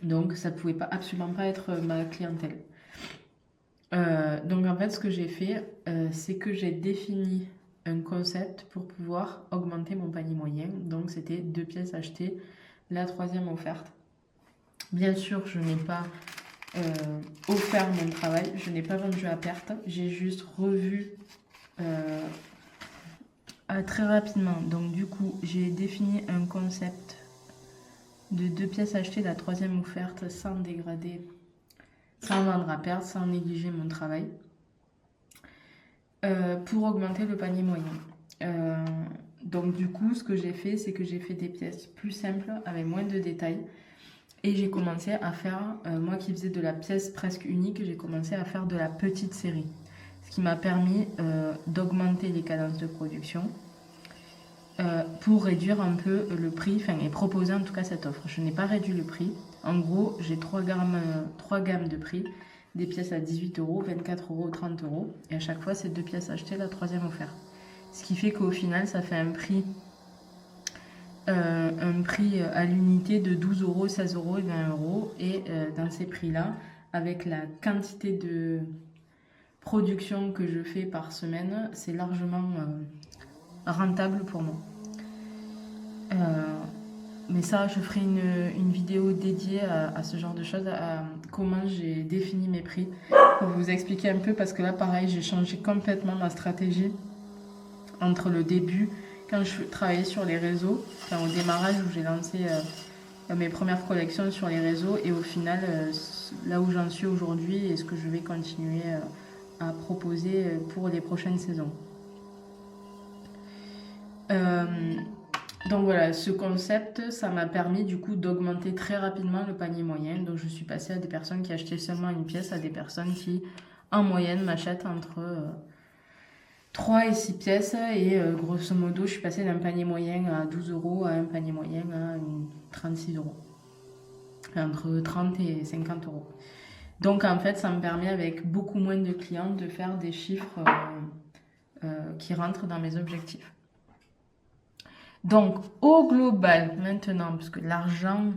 Donc ça ne pouvait absolument pas être ma clientèle. Donc en fait, ce que j'ai fait, c'est que j'ai défini un concept pour pouvoir augmenter mon panier moyen. Donc c'était 2 pièces achetées, la 3e offerte. Bien sûr, je n'ai pas offert mon travail, je n'ai pas vendu à perte, j'ai juste revu très rapidement. Donc du coup, j'ai défini un concept de 2 pièces achetées, la 3e offerte, sans dégrader, sans vendre à perte, sans négliger mon travail, pour augmenter le panier moyen. Donc du coup, ce que j'ai fait, c'est que j'ai fait des pièces plus simples, avec moins de détails. Et j'ai commencé à faire, moi qui faisais de la pièce presque unique, j'ai commencé à faire de la petite série. Ce qui m'a permis d'augmenter les cadences de production pour réduire un peu le prix, et proposer en tout cas cette offre. Je n'ai pas réduit le prix. En gros, j'ai 3 gammes de prix. Des pièces à 18 €, 24 €, 30 €. Et à chaque fois, c'est 2 pièces achetées, la 3e offerte. Ce qui fait qu'au final, ça fait un prix à l'unité de 12 €, 16 € et 20 €. Et dans ces prix-là, avec la quantité de production que je fais par semaine, c'est largement rentable pour moi. Mais ça, je ferai une vidéo dédiée à ce genre de choses, à comment j'ai défini mes prix, pour vous expliquer un peu, parce que là, pareil, j'ai changé complètement ma stratégie entre le début, quand je travaillais sur les réseaux, au démarrage où j'ai lancé mes premières collections sur les réseaux, et au final, là où j'en suis aujourd'hui et ce que je vais continuer à proposer pour les prochaines saisons. Donc voilà, ce concept, ça m'a permis du coup d'augmenter très rapidement le panier moyen. Donc je suis passée à des personnes qui achetaient seulement une pièce à des personnes qui, en moyenne, m'achètent entre 3 et 6 pièces. Et grosso modo, je suis passée d'un panier moyen à 12 € à un panier moyen à 36 €. Entre 30 et 50 €. Donc en fait, ça me permet avec beaucoup moins de clients de faire des chiffres qui rentrent dans mes objectifs. Donc, au global, maintenant, parce que l'argent,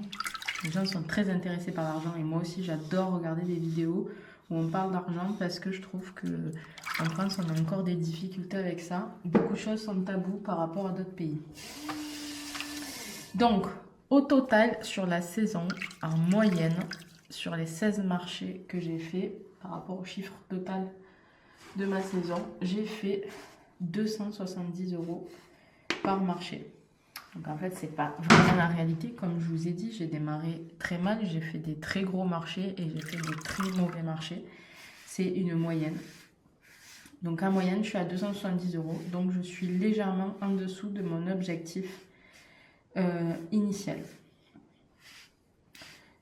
les gens sont très intéressés par l'argent, et moi aussi, j'adore regarder des vidéos où on parle d'argent, parce que je trouve qu'en France, on a encore des difficultés avec ça. Beaucoup de choses sont tabous par rapport à d'autres pays. Donc, au total, sur la saison, en moyenne, sur les 16 marchés que j'ai fait, par rapport au chiffre total de ma saison, j'ai fait 270 € par marché. Donc en fait, c'est pas vraiment la réalité. Comme je vous ai dit, j'ai démarré très mal. J'ai fait des très gros marchés et j'ai fait des très mauvais marchés. C'est une moyenne. Donc en moyenne, je suis à 270 €. Donc je suis légèrement en dessous de mon objectif initial.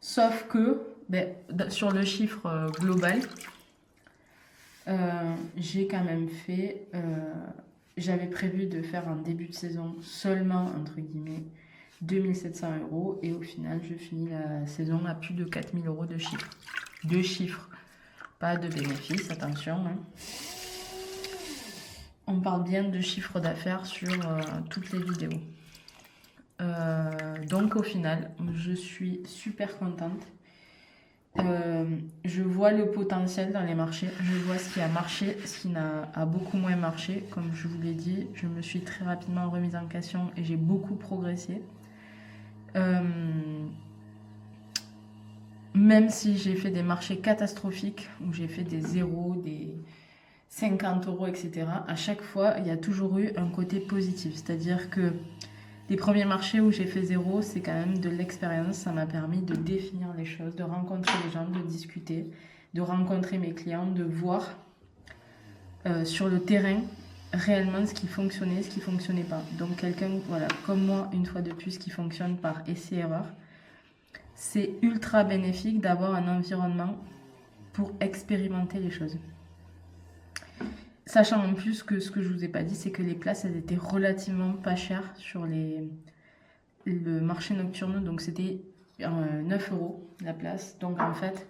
Sauf que sur le chiffre global, j'ai quand même fait... j'avais prévu de faire en début de saison seulement, entre guillemets, 2700 € et au final, je finis la saison à plus de 4000 € de chiffre. De chiffres, pas de bénéfices, attention. Hein. On parle bien de chiffre d'affaires sur toutes les vidéos. Donc au final, je suis super contente. Je vois le potentiel dans les marchés, je vois ce qui a marché, ce qui a beaucoup moins marché. Comme je vous l'ai dit, je me suis très rapidement remise en question et j'ai beaucoup progressé. Même si j'ai fait des marchés catastrophiques, où j'ai fait des 0, des 50 €, etc., à chaque fois, il y a toujours eu un côté positif. C'est-à-dire que les premiers marchés où j'ai fait 0, c'est quand même de l'expérience. Ça m'a permis de définir les choses, de rencontrer les gens, de discuter, de rencontrer mes clients, de voir sur le terrain réellement ce qui fonctionnait, ce qui ne fonctionnait pas. Donc quelqu'un, voilà, comme moi, une fois de plus, qui fonctionne par essai-erreur, c'est ultra bénéfique d'avoir un environnement pour expérimenter les choses. Sachant en plus que ce que je vous ai pas dit, c'est que les places, elles étaient relativement pas chères sur les le marché nocturne, donc c'était 9 € la place. Donc en fait,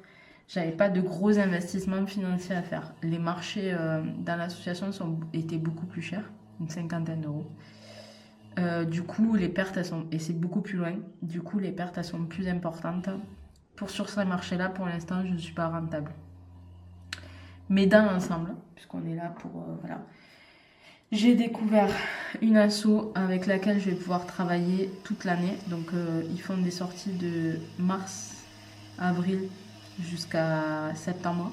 j'avais pas de gros investissements financiers à faire. Les marchés dans l'association étaient beaucoup plus chers, une cinquantaine d'euros. Du coup, les pertes, et c'est beaucoup plus loin, du coup, les pertes, elles sont plus importantes. Sur ces marchés-là, pour l'instant, je ne suis pas rentable. Mais dans l'ensemble, puisqu'on est là pour... voilà. J'ai découvert une asso avec laquelle je vais pouvoir travailler toute l'année. Donc, ils font des sorties de mars, avril jusqu'à septembre.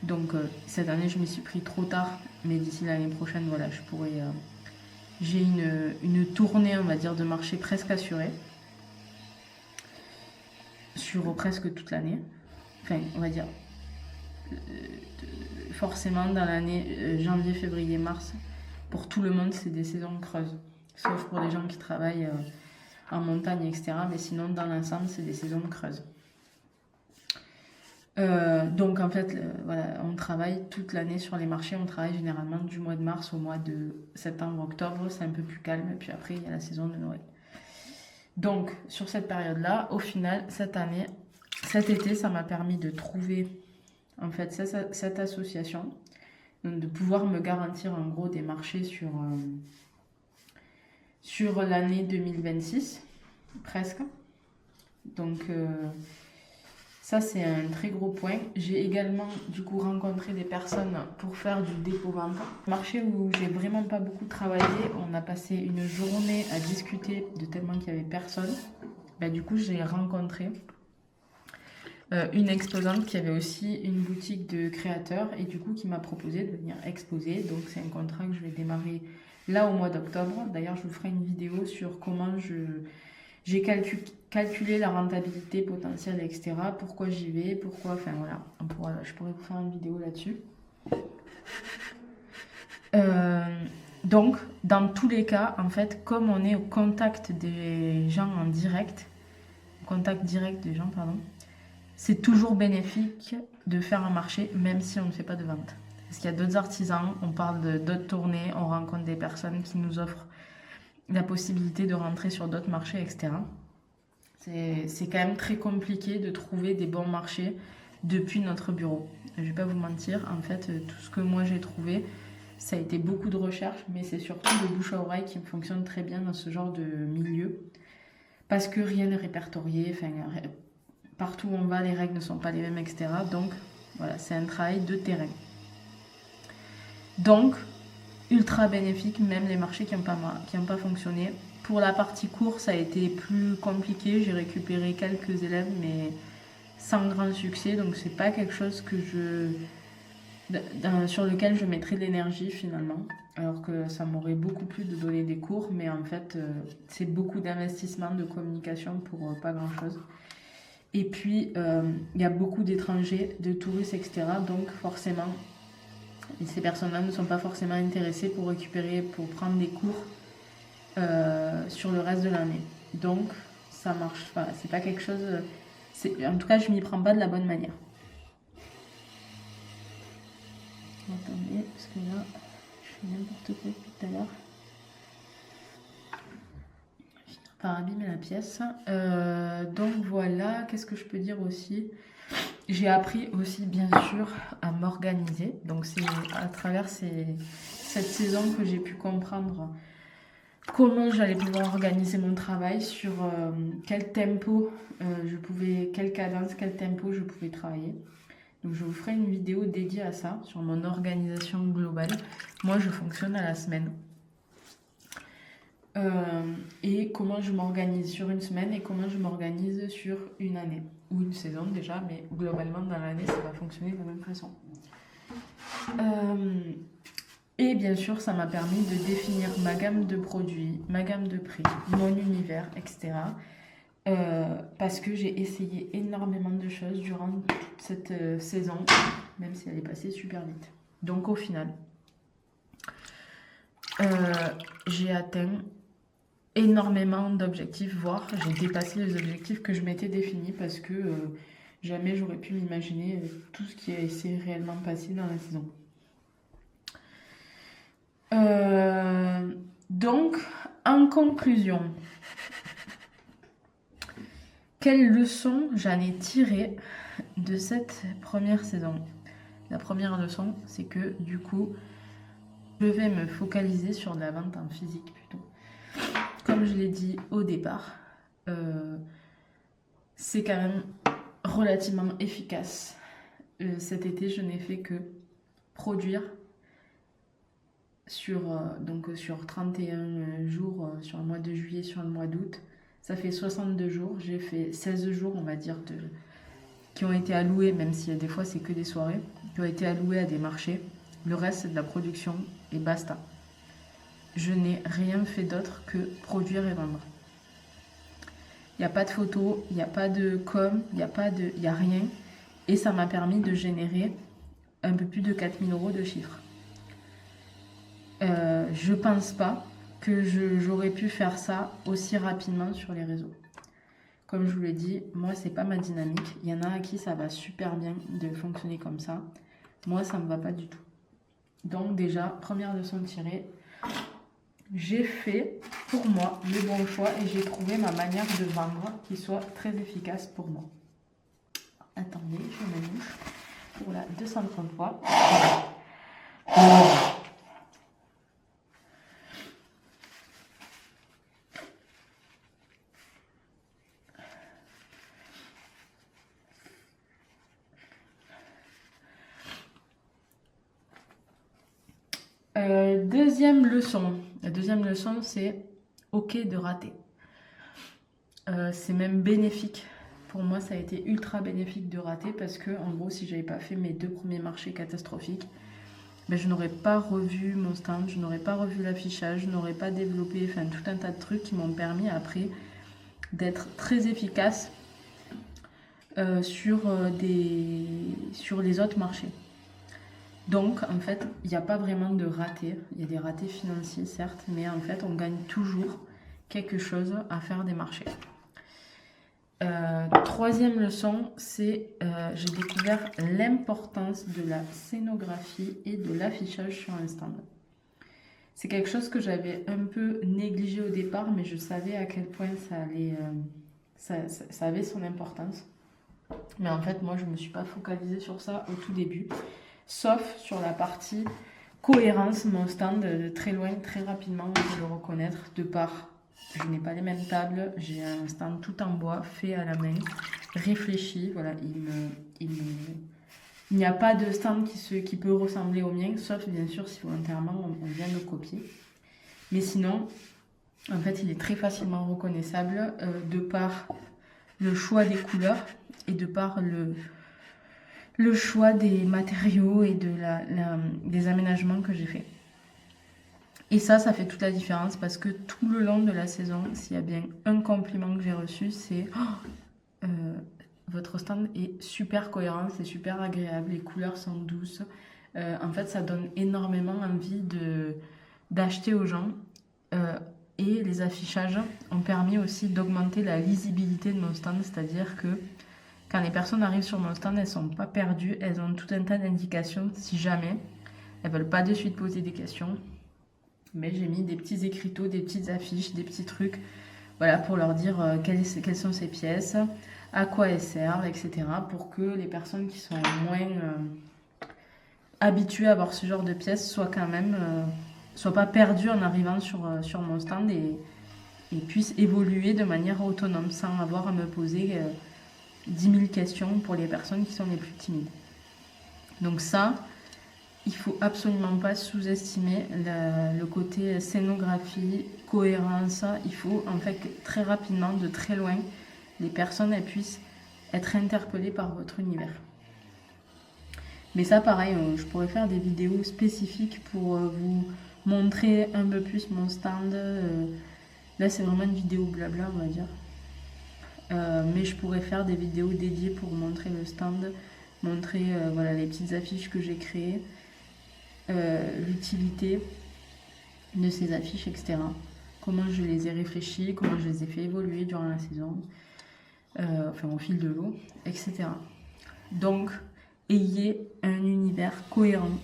Donc, cette année, je m'y suis pris trop tard. Mais d'ici l'année prochaine, voilà, je pourrais... j'ai une tournée, on va dire, de marché presque assurée. Sur presque toute l'année. Enfin, on va dire... forcément, dans l'année janvier, février, mars... Pour tout le monde, c'est des saisons creuses. Sauf pour les gens qui travaillent en montagne, etc. Mais sinon, dans l'ensemble, c'est des saisons creuses. Donc, en fait, voilà, on travaille toute l'année sur les marchés. On travaille généralement du mois de mars au mois de septembre, octobre. C'est un peu plus calme. Et puis après, il y a la saison de Noël. Donc, sur cette période-là, au final, cet été, ça m'a permis de trouver, en fait, cette association. Donc, de pouvoir me garantir en gros des marchés sur l'année 2026, presque. Donc ça c'est un très gros point. J'ai également du coup rencontré des personnes pour faire du dépôt-vente. Marché où j'ai vraiment pas beaucoup travaillé, on a passé une journée à discuter de tellement qu'il y avait personne. Du coup j'ai rencontré une exposante qui avait aussi une boutique de créateurs et du coup qui m'a proposé de venir exposer. Donc c'est un contrat que je vais démarrer là au mois d'octobre. D'ailleurs je vous ferai une vidéo sur comment j'ai calculé la rentabilité potentielle, etc. Pourquoi j'y vais, enfin voilà, je pourrais vous faire une vidéo là-dessus. Donc dans tous les cas, en fait, comme on est au contact des gens en direct, c'est toujours bénéfique de faire un marché, même si on ne fait pas de vente. Parce qu'il y a d'autres artisans, on parle d'autres tournées, on rencontre des personnes qui nous offrent la possibilité de rentrer sur d'autres marchés, etc. C'est quand même très compliqué de trouver des bons marchés depuis notre bureau. Je ne vais pas vous mentir, en fait, tout ce que moi j'ai trouvé, ça a été beaucoup de recherche, mais c'est surtout le bouche à oreille qui fonctionne très bien dans ce genre de milieu. Parce que rien n'est répertorié, enfin, partout où on va, les règles ne sont pas les mêmes, etc. Donc, voilà, c'est un travail de terrain. Donc, ultra bénéfique, même les marchés qui n'ont pas fonctionné. Pour la partie cours, ça a été plus compliqué. J'ai récupéré quelques élèves, mais sans grand succès. Donc, c'est pas quelque chose sur lequel je mettrais de l'énergie finalement. Alors que ça m'aurait beaucoup plu de donner des cours, mais en fait, c'est beaucoup d'investissement, de communication pour pas grand chose. Et puis, il y a beaucoup d'étrangers, de touristes, etc. Donc, forcément, ces personnes-là ne sont pas forcément intéressées pour prendre des cours sur le reste de l'année. Donc, ça marche pas. C'est pas quelque chose... en tout cas, je m'y prends pas de la bonne manière. Attendez, parce que là, je fais n'importe quoi depuis tout à l'heure. Par abîmer la pièce. Donc voilà, qu'est-ce que je peux dire aussi? J'ai appris aussi bien sûr à m'organiser. Donc c'est à travers cette saison que j'ai pu comprendre comment j'allais pouvoir organiser mon travail, sur quel tempo quelle cadence, quel tempo je pouvais travailler. Donc je vous ferai une vidéo dédiée à ça, sur mon organisation globale. Moi je fonctionne à la semaine. Et comment je m'organise sur une semaine et comment je m'organise sur une année ou une saison déjà, mais globalement dans l'année ça va fonctionner de la même façon. Et bien sûr ça m'a permis de définir ma gamme de produits, ma gamme de prix, mon univers, etc. Parce que j'ai essayé énormément de choses durant toute cette saison, même si elle est passée super vite. Donc au final, j'ai atteint énormément d'objectifs, voire j'ai dépassé les objectifs que je m'étais définis, parce que jamais j'aurais pu m'imaginer tout ce qui s'est réellement passé dans la saison. Donc, en conclusion, quelle leçon j'en ai tiré de cette première saison? La première leçon, c'est que du coup, je vais me focaliser sur de la vente en physique plutôt. Comme je l'ai dit au départ, c'est quand même relativement efficace. Cet été, je n'ai fait que produire sur 31 jours, sur le mois de juillet, sur le mois d'août. Ça fait 62 jours. J'ai fait 16 jours, on va dire, qui ont été alloués, même si des fois c'est que des soirées, qui ont été alloués à des marchés. Le reste, c'est de la production et basta. Je n'ai rien fait d'autre que produire et vendre. Il n'y a pas de photos, il n'y a pas de com, il n'y a rien. Et ça m'a permis de générer un peu plus de 4 000 € de chiffre. Je pense pas que j'aurais pu faire ça aussi rapidement sur les réseaux. Comme je vous l'ai dit, moi, c'est pas ma dynamique. Il y en a à qui ça va super bien de fonctionner comme ça. Moi, ça me va pas du tout. Donc déjà, première leçon tirée, j'ai fait pour moi le bon choix et j'ai trouvé ma manière de vendre qui soit très efficace pour moi. Attendez, je me mouche pour la 233. Deuxième leçon. La deuxième leçon, c'est ok de rater. C'est même bénéfique. Pour moi, ça a été ultra bénéfique de rater parce que, en gros, si j'avais pas fait mes 2 premiers marchés catastrophiques, ben, je n'aurais pas revu mon stand, je n'aurais pas revu l'affichage, je n'aurais pas développé, enfin, tout un tas de trucs qui m'ont permis après d'être très efficace sur les autres marchés. Donc, en fait, il n'y a pas vraiment de ratés. Il y a des ratés financiers, certes, mais en fait, on gagne toujours quelque chose à faire des marchés. Troisième leçon, c'est j'ai découvert l'importance de la scénographie et de l'affichage sur un stand. C'est quelque chose que j'avais un peu négligé au départ, mais je savais à quel point ça avait son importance. Mais en fait, moi, je ne me suis pas focalisée sur ça au tout début. Sauf sur la partie cohérence, mon stand de très loin, très rapidement, on peut le reconnaître de par, je n'ai pas les mêmes tables, j'ai un stand tout en bois, fait à la main, réfléchi, voilà, il n'y a pas de stand qui peut ressembler au mien, sauf bien sûr si volontairement on vient le copier. Mais sinon, en fait, il est très facilement reconnaissable de par le choix des couleurs et de par le choix des matériaux et des aménagements que j'ai fait. Et ça fait toute la différence parce que tout le long de la saison, s'il y a bien un compliment que j'ai reçu, c'est votre stand est super cohérent, c'est super agréable, les couleurs sont douces. En fait, ça donne énormément envie d'acheter aux gens. Et les affichages ont permis aussi d'augmenter la lisibilité de mon stand, c'est-à-dire que quand les personnes arrivent sur mon stand, elles ne sont pas perdues, elles ont tout un tas d'indications si jamais elles ne veulent pas de suite poser des questions. Mais j'ai mis des petits écriteaux, des petites affiches, des petits trucs, voilà, pour leur dire quelles sont ces pièces, à quoi elles servent, etc. pour que les personnes qui sont moins habituées à voir ce genre de pièces soient quand même, soient pas perdues en arrivant sur mon stand et puissent évoluer de manière autonome sans avoir à me poser 10 000 questions pour les personnes qui sont les plus timides. Donc ça, il faut absolument pas sous-estimer le côté scénographie, cohérence. Il faut en fait que très rapidement, de très loin, les personnes elles puissent être interpellées par votre univers. Mais ça, pareil, je pourrais faire des vidéos spécifiques pour vous montrer un peu plus mon stand. Là, c'est vraiment une vidéo blabla, on va dire. Mais je pourrais faire des vidéos dédiées pour montrer le stand, montrer voilà, les petites affiches que j'ai créées, l'utilité de ces affiches, etc. Comment je les ai réfléchies, comment je les ai fait évoluer durant la saison, enfin au fil de l'eau, etc. Donc, ayez un univers cohérent.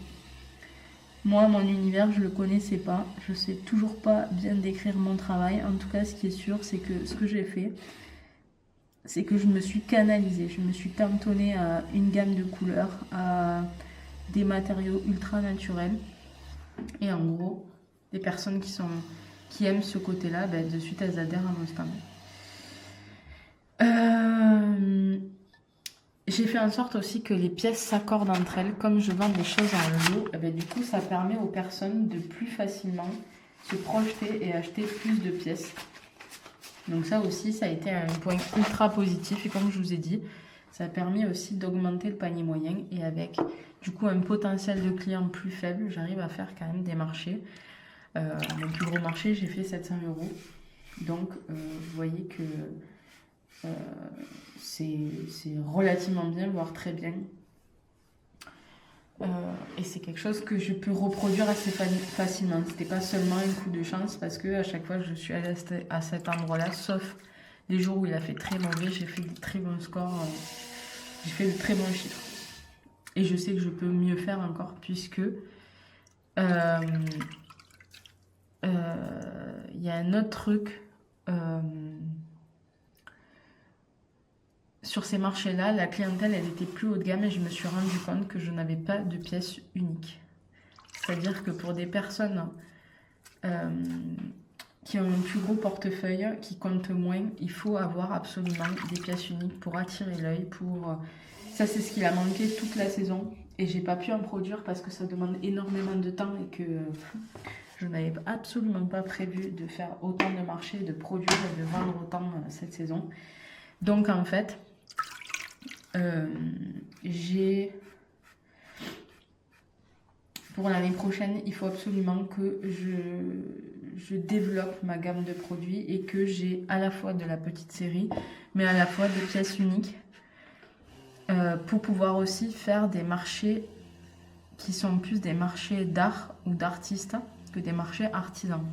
Moi, mon univers, je le connaissais pas. Je sais toujours pas bien décrire mon travail. En tout cas, ce qui est sûr, c'est que ce que j'ai fait, c'est que je me suis canalisée, je me suis cantonnée à une gamme de couleurs, à des matériaux ultra naturels. Et en gros, les personnes qui aiment ce côté-là, ben, de suite elles adhèrent à mon stand. J'ai fait en sorte aussi que les pièces s'accordent entre elles. Comme je vends des choses en lot, ben, du coup ça permet aux personnes de plus facilement se projeter et acheter plus de pièces. Donc ça aussi, ça a été un point ultra positif. Et comme je vous ai dit, ça a permis aussi d'augmenter le panier moyen. Et avec du coup un potentiel de clients plus faible, j'arrive à faire quand même des marchés. Mon plus gros marché, j'ai fait 700 euros. Donc vous voyez que c'est relativement bien, voire très bien. Et c'est quelque chose que je peux reproduire assez facilement. C'était pas seulement un coup de chance parce que à chaque fois je suis allée à cet endroit-là, sauf les jours où il a fait très mauvais, j'ai fait de très bons scores, j'ai fait de très bons chiffres. Et je sais que je peux mieux faire encore puisque il y a un autre truc. Sur ces marchés-là, la clientèle, elle était plus haut de gamme et je me suis rendu compte que je n'avais pas de pièces uniques. C'est-à-dire que pour des personnes qui ont un plus gros portefeuille, qui comptent moins, il faut avoir absolument des pièces uniques pour attirer l'œil. Ça, c'est ce qu'il a manqué toute la saison et j'ai pas pu en produire parce que ça demande énormément de temps et que je n'avais absolument pas prévu de faire autant de marchés, de produire et de vendre autant cette saison. Donc en fait, pour l'année prochaine, il faut absolument que je développe ma gamme de produits et que j'ai à la fois de la petite série, mais à la fois des pièces uniques pour pouvoir aussi faire des marchés qui sont plus des marchés d'art ou d'artistes que des marchés artisans.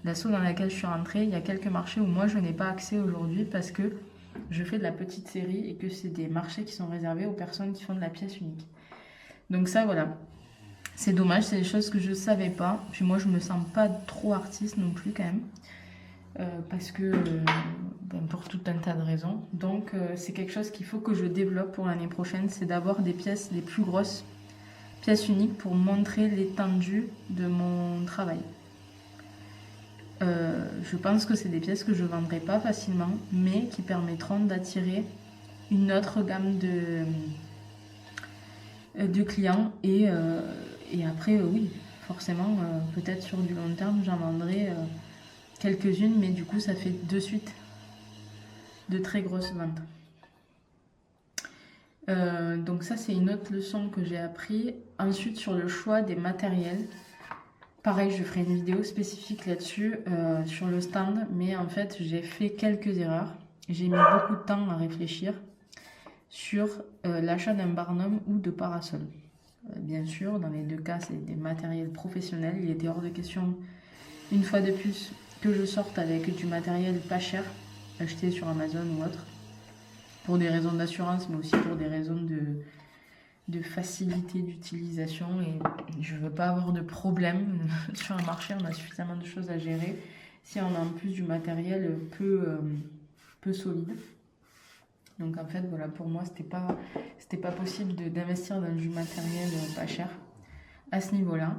L'asso dans laquelle je suis rentrée, il y a quelques marchés où moi je n'ai pas accès aujourd'hui parce que je fais de la petite série et que c'est des marchés qui sont réservés aux personnes qui font de la pièce unique. Donc ça, voilà. C'est dommage, c'est des choses que je ne savais pas. Puis moi, je me sens pas trop artiste non plus quand même. Parce que, pour tout un tas de raisons. Donc c'est quelque chose qu'il faut que je développe pour l'année prochaine. C'est d'avoir des pièces, les plus grosses pièces uniques pour montrer l'étendue de mon travail. Je pense que c'est des pièces que je ne vendrai pas facilement, mais qui permettront d'attirer une autre gamme de clients. Et après, oui, forcément, peut-être sur du long terme, j'en vendrai quelques-unes, mais du coup, ça fait de suite de très grosses ventes. Donc ça, c'est une autre leçon que j'ai appris. Ensuite, sur le choix des matériels. Pareil, je ferai une vidéo spécifique là-dessus sur le stand, mais en fait, j'ai fait quelques erreurs. J'ai mis beaucoup de temps à réfléchir sur l'achat d'un barnum ou de parasol. Bien sûr, dans les deux cas, c'est des matériels professionnels. Il était hors de question, une fois de plus, que je sorte avec du matériel pas cher, acheté sur Amazon ou autre, pour des raisons d'assurance, mais aussi pour des raisons de facilité d'utilisation et je veux pas avoir de problème sur un marché, on a suffisamment de choses à gérer si on a en plus du matériel peu solide. Donc en fait voilà, pour moi c'était pas possible d'investir dans du matériel pas cher à ce niveau-là.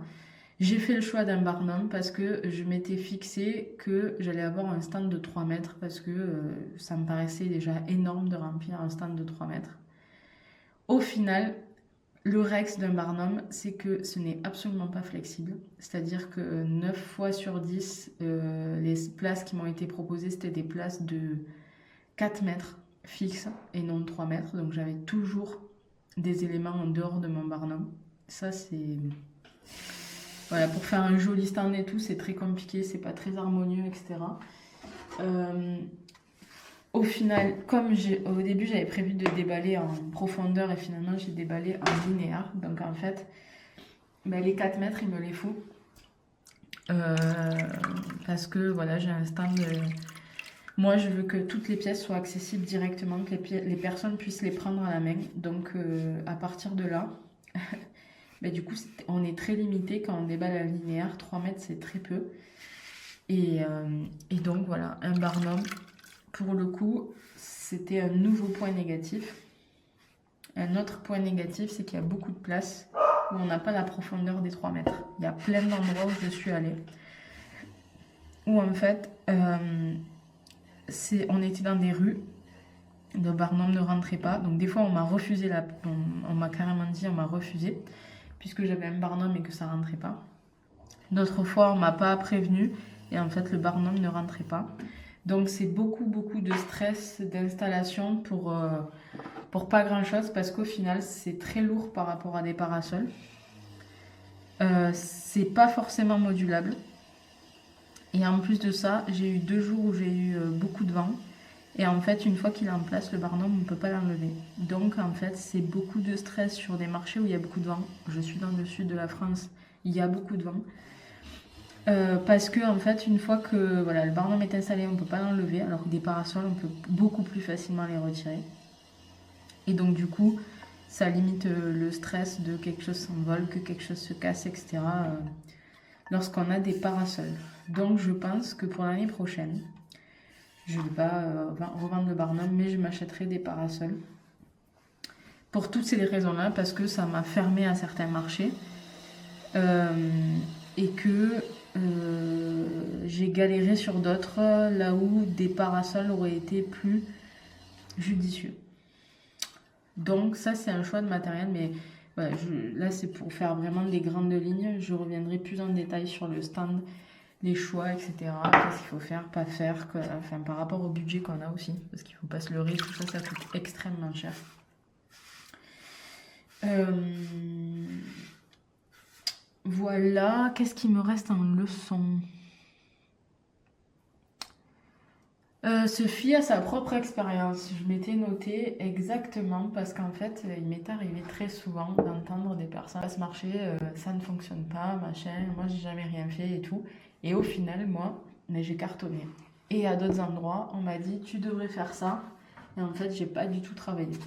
J'ai fait le choix d'un barnum parce que je m'étais fixé que j'allais avoir un stand de 3 mètres parce que ça me paraissait déjà énorme de remplir un stand de 3 mètres. Au final, le Rex d'un barnum, c'est que ce n'est absolument pas flexible. C'est-à-dire que 9 fois sur 10, les places qui m'ont été proposées, c'était des places de 4 mètres fixes et non de 3 mètres. Donc j'avais toujours des éléments en dehors de mon barnum. Ça, c'est... Voilà, pour faire un joli stand et tout, c'est très compliqué, c'est pas très harmonieux, etc. Au final, comme au début j'avais prévu de déballer en profondeur et finalement j'ai déballé en linéaire. Donc en fait, les 4 mètres, il me les faut. Parce que voilà, j'ai un stand. Moi, je veux que toutes les pièces soient accessibles directement, que les personnes puissent les prendre à la main. Donc à partir de là, du coup, on est très limité quand on déballe à linéaire. 3 mètres, c'est très peu. Et donc voilà, un barnum. Pour le coup, c'était un nouveau point négatif. Un autre point négatif, c'est qu'il y a beaucoup de places où on n'a pas la profondeur des 3 mètres. Il y a plein d'endroits où je suis allée, où en fait, on était dans des rues, le barnum ne rentrait pas. Donc des fois, on m'a refusé, on m'a carrément dit, on m'a refusé, puisque j'avais un barnum et que ça rentrait pas. D'autres fois, on m'a pas prévenu, et en fait, le barnum ne rentrait pas. Donc c'est beaucoup de stress d'installation pour pas grand chose, parce qu'au final c'est très lourd par rapport à des parasols. C'est pas forcément modulable. Et en plus de ça, j'ai eu 2 jours où j'ai eu beaucoup de vent. Et en fait, une fois qu'il est en place, le barnum, on ne peut pas l'enlever. Donc en fait, c'est beaucoup de stress sur des marchés où il y a beaucoup de vent. Je suis dans le sud de la France, il y a beaucoup de vent. Parce que en fait, une fois que voilà, le barnum est installé, on ne peut pas l'enlever, alors que des parasols, on peut beaucoup plus facilement les retirer. Et donc du coup, ça limite le stress de quelque chose s'envole, que quelque chose se casse, etc. Lorsqu'on a des parasols. Donc je pense que pour l'année prochaine, je ne vais pas revendre le barnum, mais je m'achèterai des parasols. Pour toutes ces raisons-là, parce que ça m'a fermé à certains marchés. Et que j'ai galéré sur d'autres, là où des parasols auraient été plus judicieux. Donc ça, c'est un choix de matériel, mais voilà, là, c'est pour faire vraiment des grandes lignes. Je reviendrai plus en détail sur le stand, les choix, etc. Qu'est-ce qu'il faut faire, pas faire, enfin, par rapport au budget qu'on a aussi, parce qu'il ne faut pas se leurrer, tout ça, ça coûte extrêmement cher. Voilà, qu'est-ce qui me reste en leçon? Se fier à sa propre expérience. Je m'étais noté exactement parce qu'en fait, il m'est arrivé très souvent d'entendre des personnes à ce marché, ça ne fonctionne pas, machin, moi j'ai jamais rien fait et tout. Et au final, moi, mais j'ai cartonné. Et à d'autres endroits, on m'a dit tu devrais faire ça. Et en fait, j'ai pas du tout travaillé.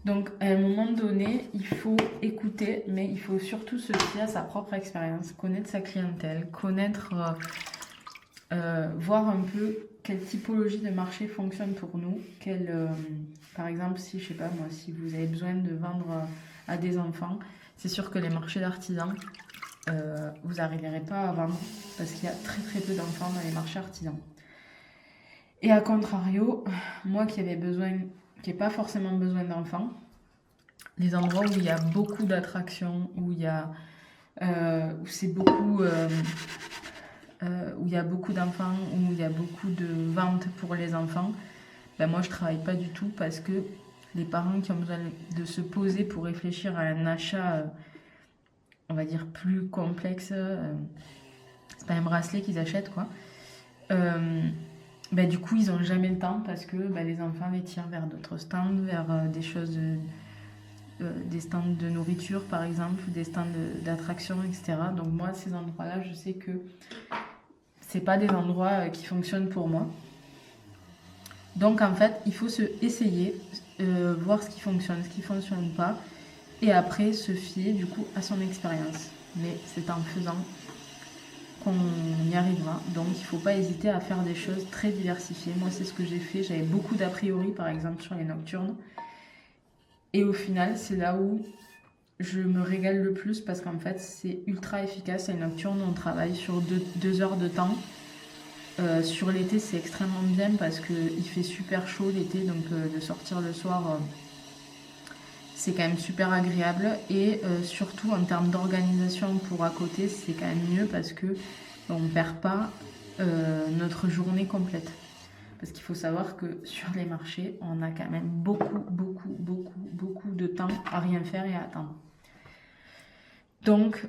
Donc, à un moment donné, il faut écouter, mais il faut surtout se fier à sa propre expérience, connaître sa clientèle, connaître, voir un peu quelle typologie de marché fonctionne pour nous. Par exemple, si, je sais pas moi, si vous avez besoin de vendre à des enfants, c'est sûr que les marchés d'artisans, vous n'arriverez pas à vendre parce qu'il y a très peu d'enfants dans les marchés artisans. Et à contrario, moi qui n'ai pas forcément besoin d'enfants, les endroits où il y a beaucoup d'attractions, où c'est beaucoup, où il y a beaucoup d'enfants, où il y a beaucoup de ventes pour les enfants, ben moi je travaille pas du tout parce que les parents qui ont besoin de se poser pour réfléchir à un achat, on va dire plus complexe, c'est pas un bracelet qu'ils achètent quoi. Ben, du coup, ils n'ont jamais le temps parce que les enfants les tirent vers d'autres stands, vers des choses, des stands de nourriture par exemple, des stands d'attractions, etc. Donc moi, ces endroits-là, je sais que c'est pas des endroits qui fonctionnent pour moi. Donc en fait, il faut essayer, voir ce qui fonctionne pas, et après se fier du coup à son expérience. Mais c'est en faisant qu'on y arrivera. Donc il ne faut pas hésiter à faire des choses très diversifiées. Moi, c'est ce que j'ai fait. J'avais beaucoup d'a priori, par exemple, sur les nocturnes. Et au final, c'est là où je me régale le plus parce qu'en fait, c'est ultra efficace. Les nocturnes, on travaille sur 2 heures de temps. Sur l'été, c'est extrêmement bien parce qu'il fait super chaud l'été. Donc de sortir le soir, c'est quand même super agréable. Et surtout, en termes d'organisation pour à côté, c'est quand même mieux parce que on ne perd pas notre journée complète. Parce qu'il faut savoir que sur les marchés, on a quand même beaucoup de temps à rien faire et à attendre. Donc,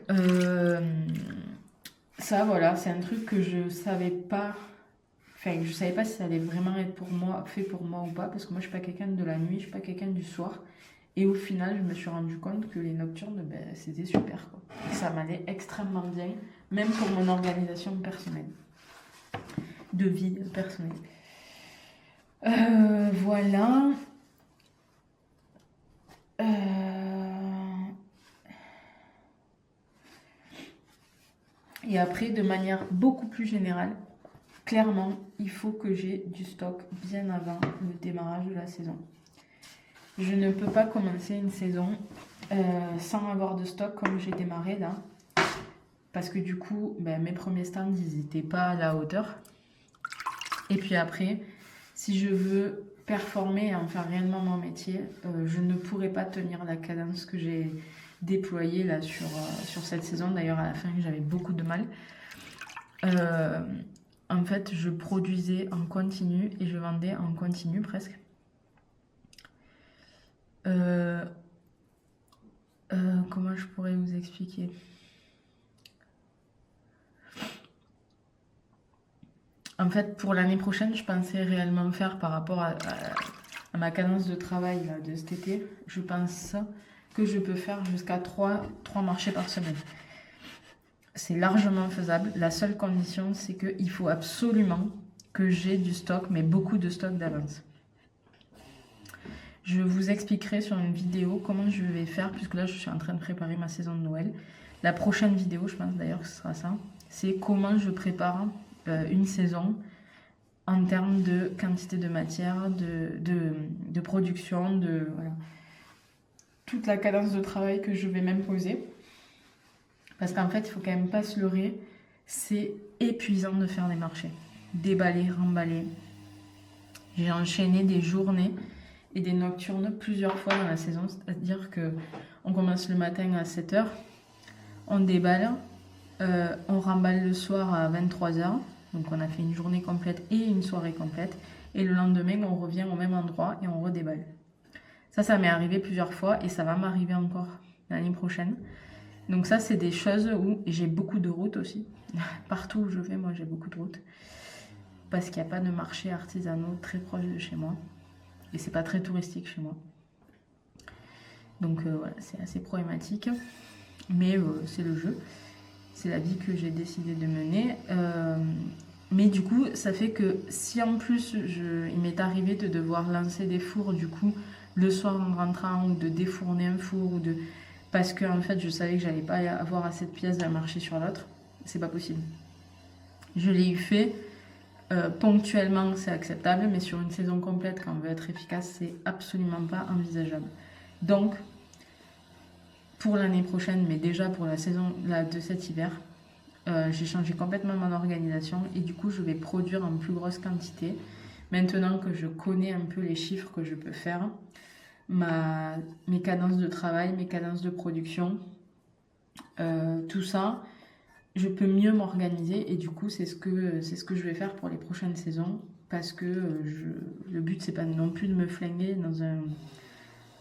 ça, voilà, c'est un truc que je savais pas. Enfin, je savais pas si ça allait vraiment être fait pour moi ou pas, parce que moi, je suis pas quelqu'un de la nuit, je suis pas quelqu'un du soir. Et au final, je me suis rendu compte que les nocturnes, c'était super, quoi. Et ça m'allait extrêmement bien, même pour mon organisation personnelle, de vie personnelle. Voilà. Et après, de manière beaucoup plus générale, clairement, il faut que j'ai du stock bien avant le démarrage de la saison. Je ne peux pas commencer une saison sans avoir de stock comme j'ai démarré là. Parce que du coup, mes premiers stands, ils n'étaient pas à la hauteur. Et puis après, si je veux performer et en faire réellement mon métier, je ne pourrais pas tenir la cadence que j'ai déployée là sur cette saison. D'ailleurs, à la fin, j'avais beaucoup de mal. En fait, je produisais en continu et je vendais en continu presque. Comment je pourrais vous expliquer ? En fait, pour l'année prochaine, je pensais réellement faire par rapport à ma cadence de travail là, de cet été. Je pense que je peux faire jusqu'à 3 marchés par semaine. C'est largement faisable. La seule condition, c'est qu'il faut absolument que j'ai du stock, mais beaucoup de stock d'avance. Je vous expliquerai sur une vidéo comment je vais faire, puisque là, je suis en train de préparer ma saison de Noël. La prochaine vidéo, je pense d'ailleurs que ce sera ça, c'est comment je prépare une saison en termes de quantité de matière, de production, voilà, toute la cadence de travail que je vais m'imposer. Parce qu'en fait, il faut quand même pas se leurrer, c'est épuisant de faire des marchés. Déballer, remballer. J'ai enchaîné des journées et des nocturnes plusieurs fois dans la saison, c'est-à-dire qu'on commence le matin à 7h, on déballe, on remballe le soir à 23h, donc on a fait une journée complète et une soirée complète, et le lendemain on revient au même endroit et on redéballe. Ça m'est arrivé plusieurs fois et ça va m'arriver encore l'année prochaine. Donc ça, c'est des choses où j'ai beaucoup de routes aussi. Partout où je vais, moi, j'ai beaucoup de routes. Parce qu'il n'y a pas de marché artisanaux très proche de chez moi. Et c'est pas très touristique chez moi. Donc voilà, c'est assez problématique. Mais c'est le jeu. C'est la vie que j'ai décidé de mener. Mais du coup, ça fait que si en plus, il m'est arrivé de devoir lancer des fours, du coup, le soir en rentrant, ou de défourner un four, ou de... Parce que en fait, je savais que j'allais pas avoir assez de pièces d'un marché sur l'autre. C'est pas possible. Je l'ai eu fait. Ponctuellement, c'est acceptable, mais sur une saison complète, quand on veut être efficace, c'est absolument pas envisageable. Donc, pour l'année prochaine, mais déjà pour la saison là, de cet hiver, j'ai changé complètement mon organisation et du coup, je vais produire en plus grosse quantité. Maintenant que je connais un peu les chiffres que je peux faire, mes cadences de travail, mes cadences de production, tout ça, je peux mieux m'organiser et du coup c'est ce que je vais faire pour les prochaines saisons parce que le but c'est pas non plus de me flinguer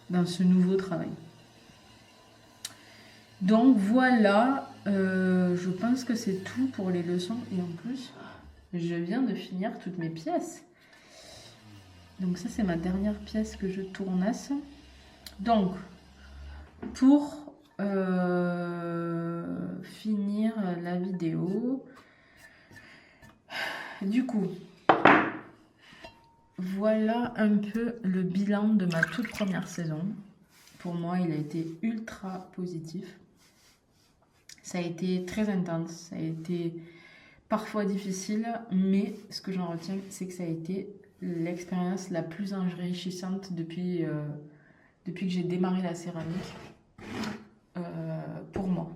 dans ce nouveau travail. Donc voilà, je pense que c'est tout pour les leçons et en plus je viens de finir toutes mes pièces. Donc ça c'est ma dernière pièce que je tournasse. Donc pour finir la vidéo, du coup voilà un peu le bilan de ma toute première saison. Pour moi il a été ultra positif. Ça a été très intense, ça a été parfois difficile, mais ce que j'en retiens c'est que ça a été l'expérience la plus enrichissante depuis que j'ai démarré la céramique pour moi.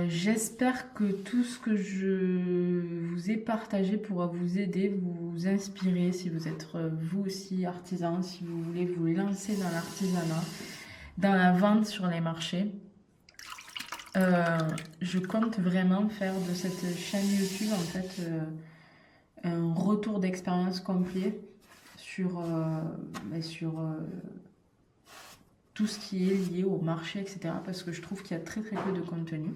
J'espère que tout ce que je vous ai partagé pourra vous aider, vous inspirer si vous êtes vous aussi artisan, si vous voulez vous lancer dans l'artisanat, dans la vente sur les marchés. Je compte vraiment faire de cette chaîne YouTube en fait un retour d'expérience complet sur tout ce qui est lié au marché, etc. Parce que je trouve qu'il y a très très peu de contenu.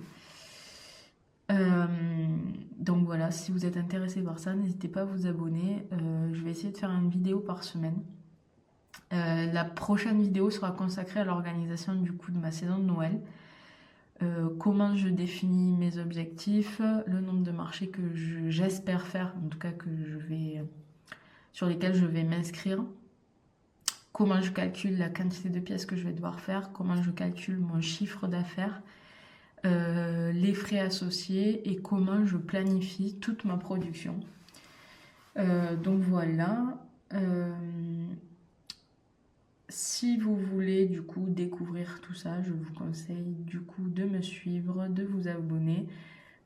Donc voilà, si vous êtes intéressé par ça, n'hésitez pas à vous abonner. Je vais essayer de faire une vidéo par semaine. La prochaine vidéo sera consacrée à l'organisation du coup de ma saison de Noël. Comment je définis mes objectifs, le nombre de marchés que j'espère faire, en tout cas sur lesquels je vais m'inscrire. Comment je calcule la quantité de pièces que je vais devoir faire, comment je calcule mon chiffre d'affaires, les frais associés et comment je planifie toute ma production. Donc voilà. Si vous voulez du coup découvrir tout ça, je vous conseille du coup de me suivre, de vous abonner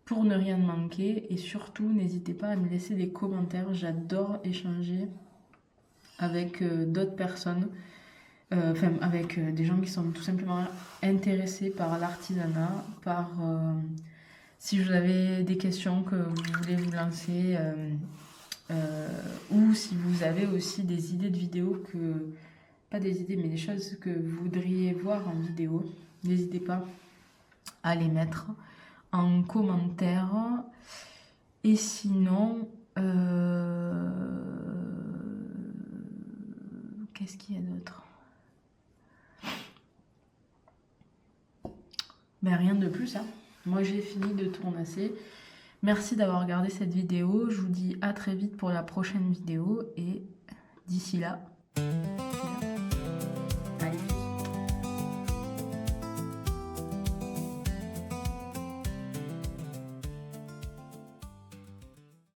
pour ne rien manquer et surtout n'hésitez pas à me laisser des commentaires. J'adore échanger avec d'autres personnes, enfin avec des gens qui sont tout simplement intéressés par l'artisanat, par si vous avez des questions que vous voulez vous lancer, ou si vous avez aussi des idées de vidéos pas des idées, mais des choses que vous voudriez voir en vidéo, n'hésitez pas à les mettre en commentaire. Et sinon, qu'est-ce qu'il y a d'autre? Ben, rien de plus, hein. Moi, j'ai fini de tournasser. Merci d'avoir regardé cette vidéo. Je vous dis à très vite pour la prochaine vidéo et d'ici là,